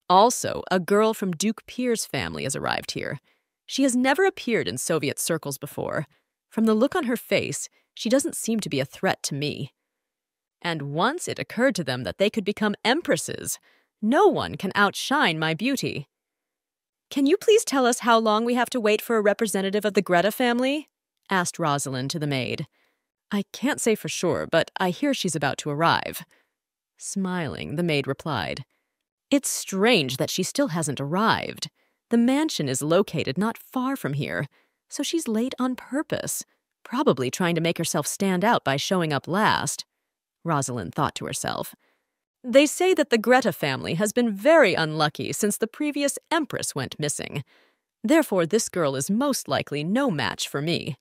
Also, a girl from Duke Pier's family has arrived here. She has never appeared in Soviet circles before. From the look on her face, she doesn't seem to be a threat to me. And once it occurred to them that they could become empresses, no one can outshine my beauty. Can you please tell us how long we have to wait for a representative of the Greta family? Asked Rosalind to the maid. I can't say for sure, but I hear she's about to arrive. Smiling, the maid replied, It's strange that she still hasn't arrived. The mansion is located not far from here, so she's late on purpose, probably trying to make herself stand out by showing up last. Rosalind thought to herself. They say that the Greta family has been very unlucky since the previous empress went missing. Therefore, this girl is most likely no match for me.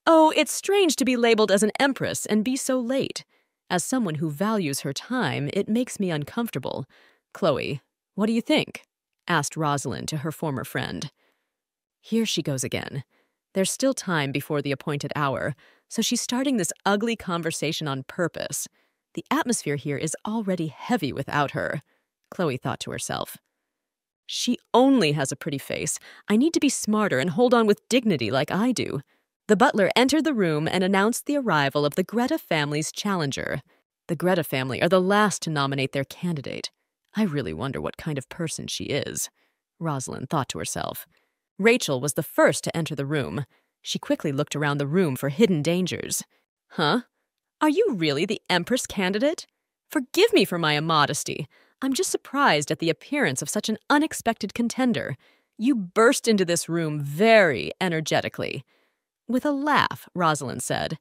Oh, it's strange to be labeled as an empress and be so late. As someone who values her time, it makes me uncomfortable. Chloe, what do you think? Asked Rosalind to her former friend. Here she goes again. There's still time before the appointed hour, so she's starting this ugly conversation on purpose. The atmosphere here is already heavy without her, Chloe thought to herself. She only has a pretty face. I need to be smarter and hold on with dignity like I do. The butler entered the room and announced the arrival of the Greta family's challenger. The Greta family are the last to nominate their candidate. I really wonder what kind of person she is, Rosalind thought to herself. Rachel was the first to enter the room. She quickly looked around the room for hidden dangers. Huh? Are you really the Empress candidate? Forgive me for my immodesty. I'm just surprised at the appearance of such an unexpected contender. You burst into this room very energetically. With a laugh, Rosalind said,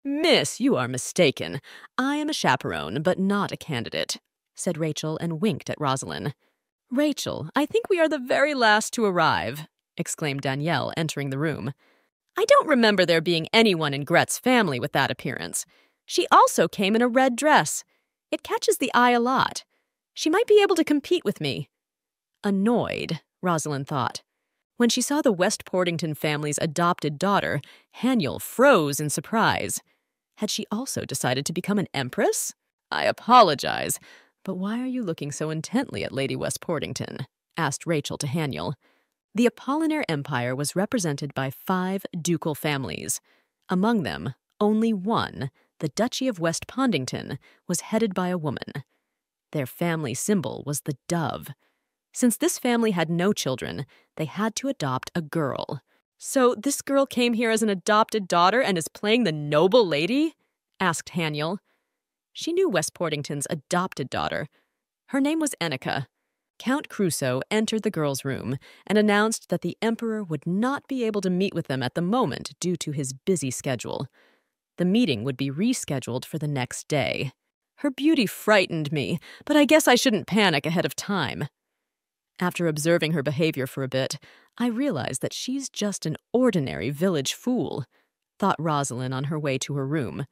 Miss, you are mistaken. I am a chaperone, but not a candidate, said Rachel and winked at Rosalind. Rachel, I think we are the very last to arrive, exclaimed Danielle, entering the room. I don't remember there being anyone in Gret's family with that appearance. She also came in a red dress. It catches the eye a lot. She might be able to compete with me. Annoyed, Rosalind thought. When she saw the West Portington family's adopted daughter, Haniel froze in surprise. Had she also decided to become an empress? I apologize, but why are you looking so intently at Lady West Portington? Asked Rachel to Haniel. The Apollinaire Empire was represented by 5 ducal families. Among them, only one, the Duchy of West Pondington, was headed by a woman. Their family symbol was the dove. Since this family had no children, they had to adopt a girl. So this girl came here as an adopted daughter and is playing the noble lady? Asked Haniel. She knew West Portington's adopted daughter. Her name was Enika. Count Crusoe entered the girls' room and announced that the Emperor would not be able to meet with them at the moment due to his busy schedule. The meeting would be rescheduled for the next day. Her beauty frightened me, but I guess I shouldn't panic ahead of time. After observing her behavior for a bit, I realized that she's just an ordinary village fool, thought Rosalind on her way to her room.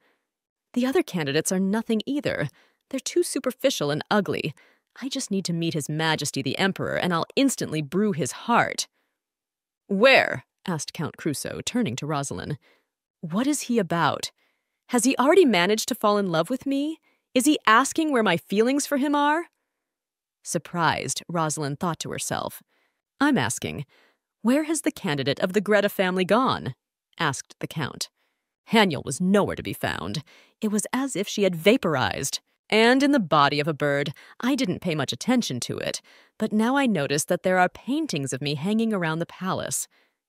The other candidates are nothing either. They're too superficial and ugly. I just need to meet His Majesty the Emperor, and I'll instantly brew his heart. Where? Asked Count Crusoe, turning to Rosalind. What is he about? Has he already managed to fall in love with me? Is he asking where my feelings for him are? Surprised, Rosalind thought to herself. I'm asking, where has the candidate of the Greta family gone? asked the Count. Haniel was nowhere to be found. It was as if she had vaporized. And in the body of a bird. I didn't pay much attention to it, but now I noticed that there are paintings of me hanging around the palace.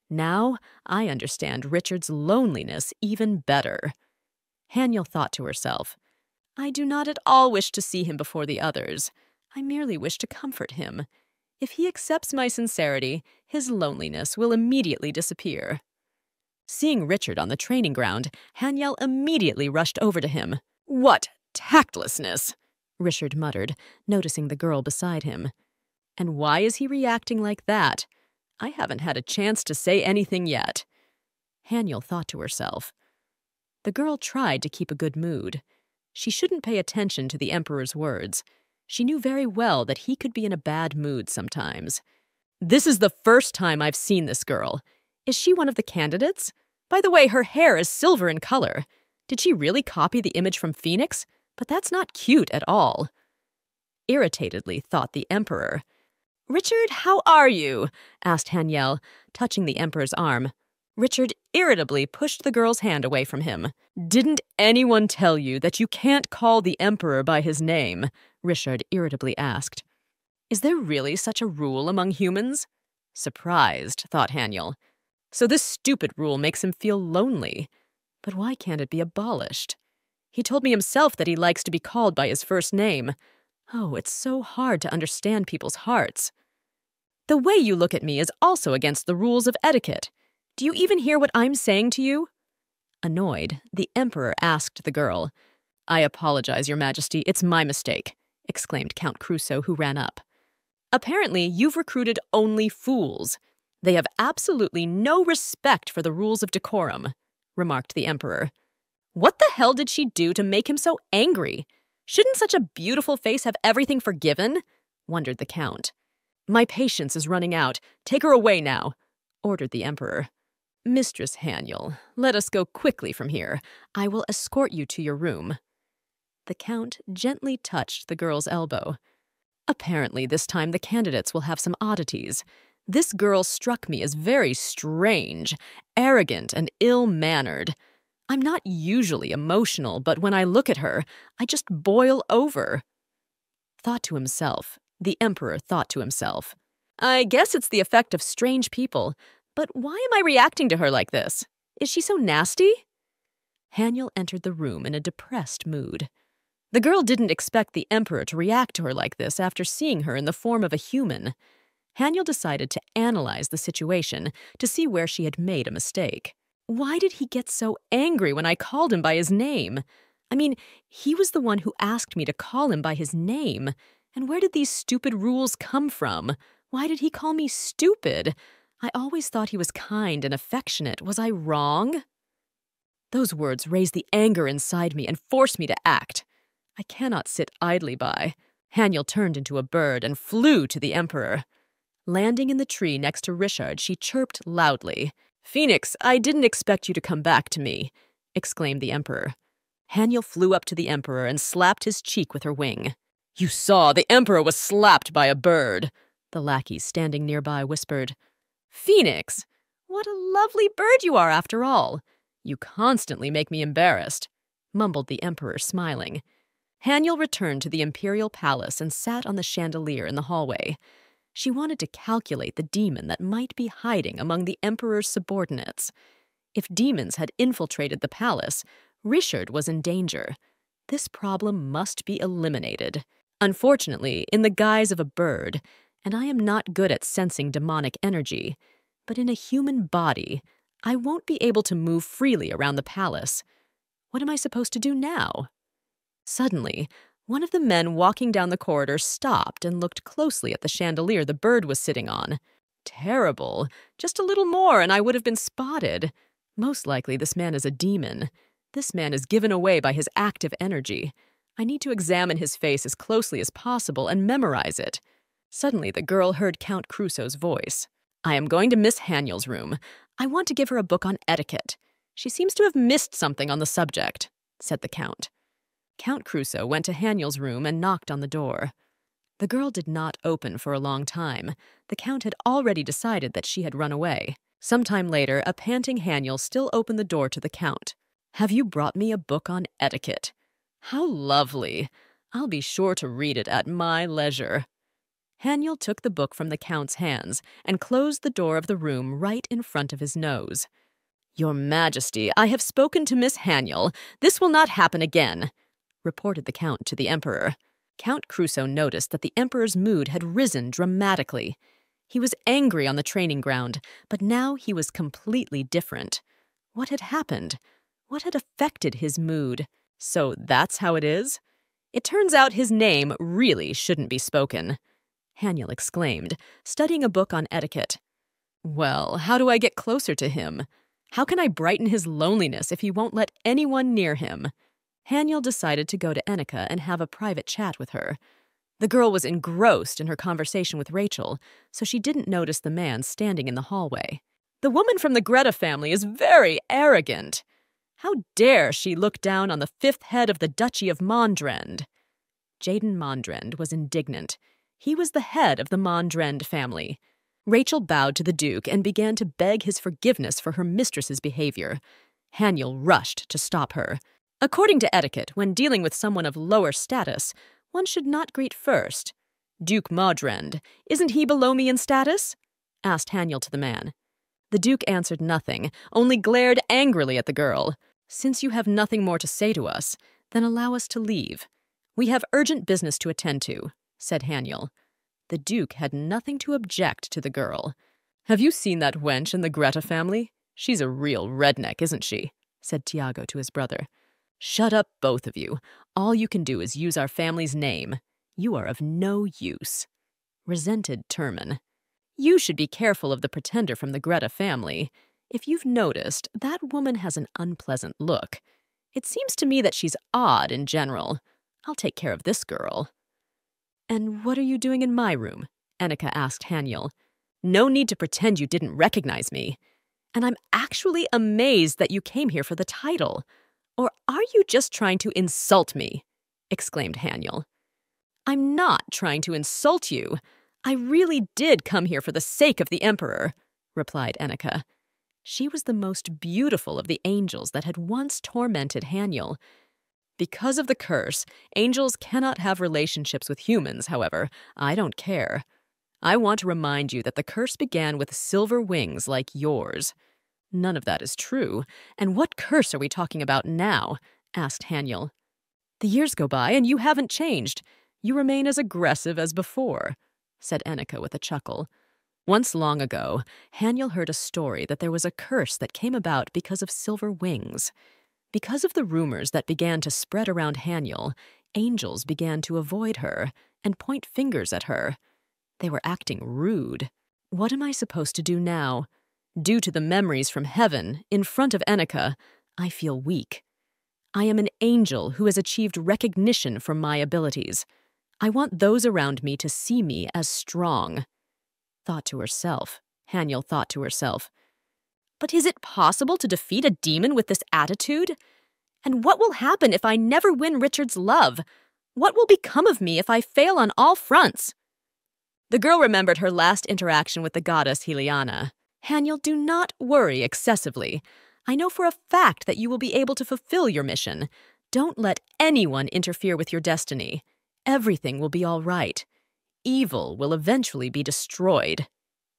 Now I understand Richard's loneliness even better. Haniel thought to herself, I do not at all wish to see him before the others. I merely wish to comfort him. If he accepts my sincerity, his loneliness will immediately disappear. Seeing Richard on the training ground, Haniel immediately rushed over to him. What tactlessness, Richard muttered, noticing the girl beside him. And why is he reacting like that? I haven't had a chance to say anything yet. Haniel thought to herself. The girl tried to keep a good mood. She shouldn't pay attention to the Emperor's words. She knew very well that he could be in a bad mood sometimes. This is the first time I've seen this girl. Is she one of the candidates? By the way, her hair is silver in color. Did she really copy the image from Phoenix? But that's not cute at all. Irritatedly thought the Emperor. Richard, how are you? Asked Haniel, touching the Emperor's arm. Richard irritably pushed the girl's hand away from him. Didn't anyone tell you that you can't call the Emperor by his name? Richard irritably asked. Is there really such a rule among humans? Surprised, thought Haniel. So this stupid rule makes him feel lonely. But why can't it be abolished? He told me himself that he likes to be called by his first name. Oh, it's so hard to understand people's hearts. The way you look at me is also against the rules of etiquette. Do you even hear what I'm saying to you? Annoyed, the Emperor asked the girl. I apologize, Your Majesty, it's my mistake, exclaimed Count Crusoe, who ran up. Apparently, you've recruited only fools. They have absolutely no respect for the rules of decorum, remarked the Emperor. What the hell did she do to make him so angry? Shouldn't such a beautiful face have everything forgiven? Wondered the Count. My patience is running out. Take her away now, ordered the Emperor. Mistress Haniel, let us go quickly from here. I will escort you to your room. The Count gently touched the girl's elbow. Apparently, this time the candidates will have some oddities. This girl struck me as very strange, arrogant, and ill-mannered. I'm not usually emotional, but when I look at her, I just boil over. Thought to himself. The Emperor thought to himself. I guess it's the effect of strange people, but why am I reacting to her like this? Is she so nasty? Haniel entered the room in a depressed mood. The girl didn't expect the Emperor to react to her like this after seeing her in the form of a human. Haniel decided to analyze the situation to see where she had made a mistake. Why did he get so angry when I called him by his name? I mean, he was the one who asked me to call him by his name. And where did these stupid rules come from? Why did he call me stupid? I always thought he was kind and affectionate. Was I wrong? Those words raised the anger inside me and forced me to act. I cannot sit idly by. Haniel turned into a bird and flew to the Emperor. Landing in the tree next to Richard, she chirped loudly. Phoenix, I didn't expect you to come back to me, exclaimed the Emperor. Haniel flew up to the Emperor and slapped his cheek with her wing. You saw, the Emperor was slapped by a bird, the lackey standing nearby whispered. Phoenix, what a lovely bird you are after all. You constantly make me embarrassed, mumbled the Emperor, smiling. Haniel returned to the imperial palace and sat on the chandelier in the hallway. She wanted to calculate the demon that might be hiding among the Emperor's subordinates. If demons had infiltrated the palace, Richard was in danger. This problem must be eliminated. Unfortunately, in the guise of a bird, and I am not good at sensing demonic energy, but in a human body, I won't be able to move freely around the palace. What am I supposed to do now? Suddenly, one of the men walking down the corridor stopped and looked closely at the chandelier the bird was sitting on. Terrible. Just a little more and I would have been spotted. Most likely this man is a demon. This man is given away by his active energy. I need to examine his face as closely as possible and memorize it. Suddenly the girl heard Count Crusoe's voice. I am going to Miss Haniel's room. I want to give her a book on etiquette. She seems to have missed something on the subject, said the Count. Count Crusoe went to Haniel's room and knocked on the door. The girl did not open for a long time. The Count had already decided that she had run away. Sometime later, a panting Haniel still opened the door to the Count. "Have you brought me a book on etiquette? How lovely! I'll be sure to read it at my leisure." Haniel took the book from the Count's hands and closed the door of the room right in front of his nose. "Your Majesty, I have spoken to Miss Haniel. This will not happen again," reported the Count to the Emperor. Count Crusoe noticed that the Emperor's mood had risen dramatically. He was angry on the training ground, but now he was completely different. What had happened? What had affected his mood? So that's how it is? It turns out his name really shouldn't be spoken, Haniel exclaimed, studying a book on etiquette. Well, how do I get closer to him? How can I brighten his loneliness if he won't let anyone near him? Haniel decided to go to Enika and have a private chat with her. The girl was engrossed in her conversation with Rachel, so she didn't notice the man standing in the hallway. "The woman from the Greta family is very arrogant. How dare she look down on the fifth head of the Duchy of Mondrend?" Jaden Mondrend was indignant. He was the head of the Mondrend family. Rachel bowed to the Duke and began to beg his forgiveness for her mistress's behavior. Haniel rushed to stop her. According to etiquette, when dealing with someone of lower status, one should not greet first. "Duke Mondrend, isn't he below me in status?" asked Haniel to the man. The Duke answered nothing, only glared angrily at the girl. "Since you have nothing more to say to us, then allow us to leave. We have urgent business to attend to," said Haniel. The Duke had nothing to object to the girl. "Have you seen that wench in the Greta family? She's a real redneck, isn't she?" said Tiago to his brother. "Shut up, both of you. All you can do is use our family's name. You are of no use," resented Terman. "You should be careful of the pretender from the Greta family. If you've noticed, that woman has an unpleasant look. It seems to me that she's odd in general. I'll take care of this girl." "And what are you doing in my room?" Enika asked Haniel. "No need to pretend you didn't recognize me. And I'm actually amazed that you came here for the title. Or are you just trying to insult me?" exclaimed Haniel. "I'm not trying to insult you. I really did come here for the sake of the Emperor," replied Enika. She was the most beautiful of the angels that had once tormented Haniel. "Because of the curse, angels cannot have relationships with humans, however. I don't care. I want to remind you that the curse began with silver wings like yours." "None of that is true. And what curse are we talking about now?" asked Haniel. "The years go by and you haven't changed. You remain as aggressive as before," said Enika with a chuckle. Once long ago, Haniel heard a story that there was a curse that came about because of silver wings. Because of the rumors that began to spread around Haniel, angels began to avoid her and point fingers at her. They were acting rude. What am I supposed to do now? Due to the memories from heaven, in front of Enika, I feel weak. I am an angel who has achieved recognition for my abilities. I want those around me to see me as strong. Haniel thought to herself. But is it possible to defeat a demon with this attitude? And what will happen if I never win Richard's love? What will become of me if I fail on all fronts? The girl remembered her last interaction with the goddess Heliana. "Haniel, do not worry excessively. I know for a fact that you will be able to fulfill your mission. Don't let anyone interfere with your destiny. Everything will be all right. Evil will eventually be destroyed,"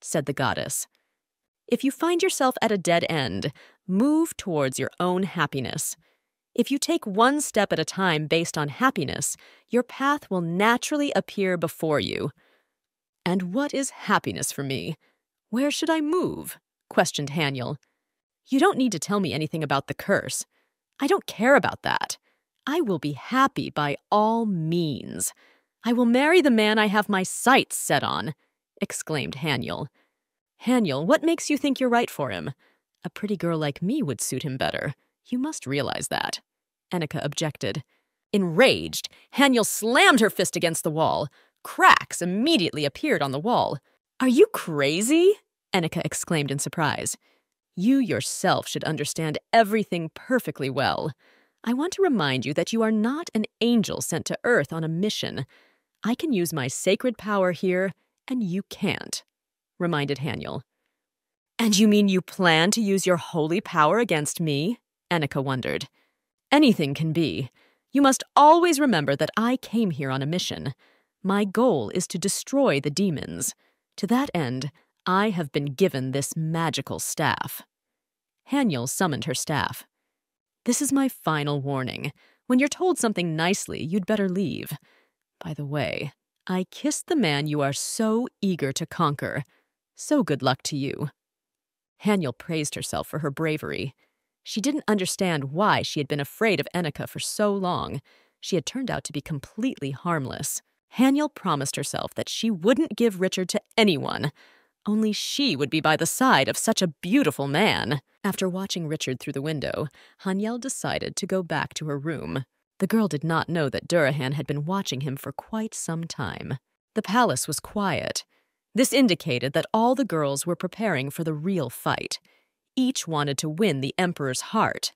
said the goddess. "If you find yourself at a dead end, move towards your own happiness. If you take one step at a time based on happiness, your path will naturally appear before you." "And what is happiness for me? Where should I move?" questioned Haniel. "You don't need to tell me anything about the curse. I don't care about that. I will be happy by all means. I will marry the man I have my sights set on," exclaimed Haniel. "Haniel, what makes you think you're right for him? A pretty girl like me would suit him better. You must realize that," Enika objected. Enraged, Haniel slammed her fist against the wall. Cracks immediately appeared on the wall. "Are you crazy?" Enika exclaimed in surprise. "You yourself should understand everything perfectly well. I want to remind you that you are not an angel sent to Earth on a mission. I can use my sacred power here, and you can't," reminded Haniel. And you mean you plan to use your holy power against me? Annika wondered. Anything can be. You must always remember that I came here on a mission. My goal is to destroy the demons. To that end, I have been given this magical staff. Haniel summoned her staff. This is my final warning. When you're told something nicely, you'd better leave. By the way, I kissed the man you are so eager to conquer. So good luck to you. Haniel praised herself for her bravery. She didn't understand why she had been afraid of Annika for so long. She had turned out to be completely harmless. Haniel promised herself that she wouldn't give Richard to anyone. Only she would be by the side of such a beautiful man. After watching Richard through the window, Haniel decided to go back to her room. The girl did not know that Durahan had been watching him for quite some time. The palace was quiet. This indicated that all the girls were preparing for the real fight. Each wanted to win the Emperor's heart.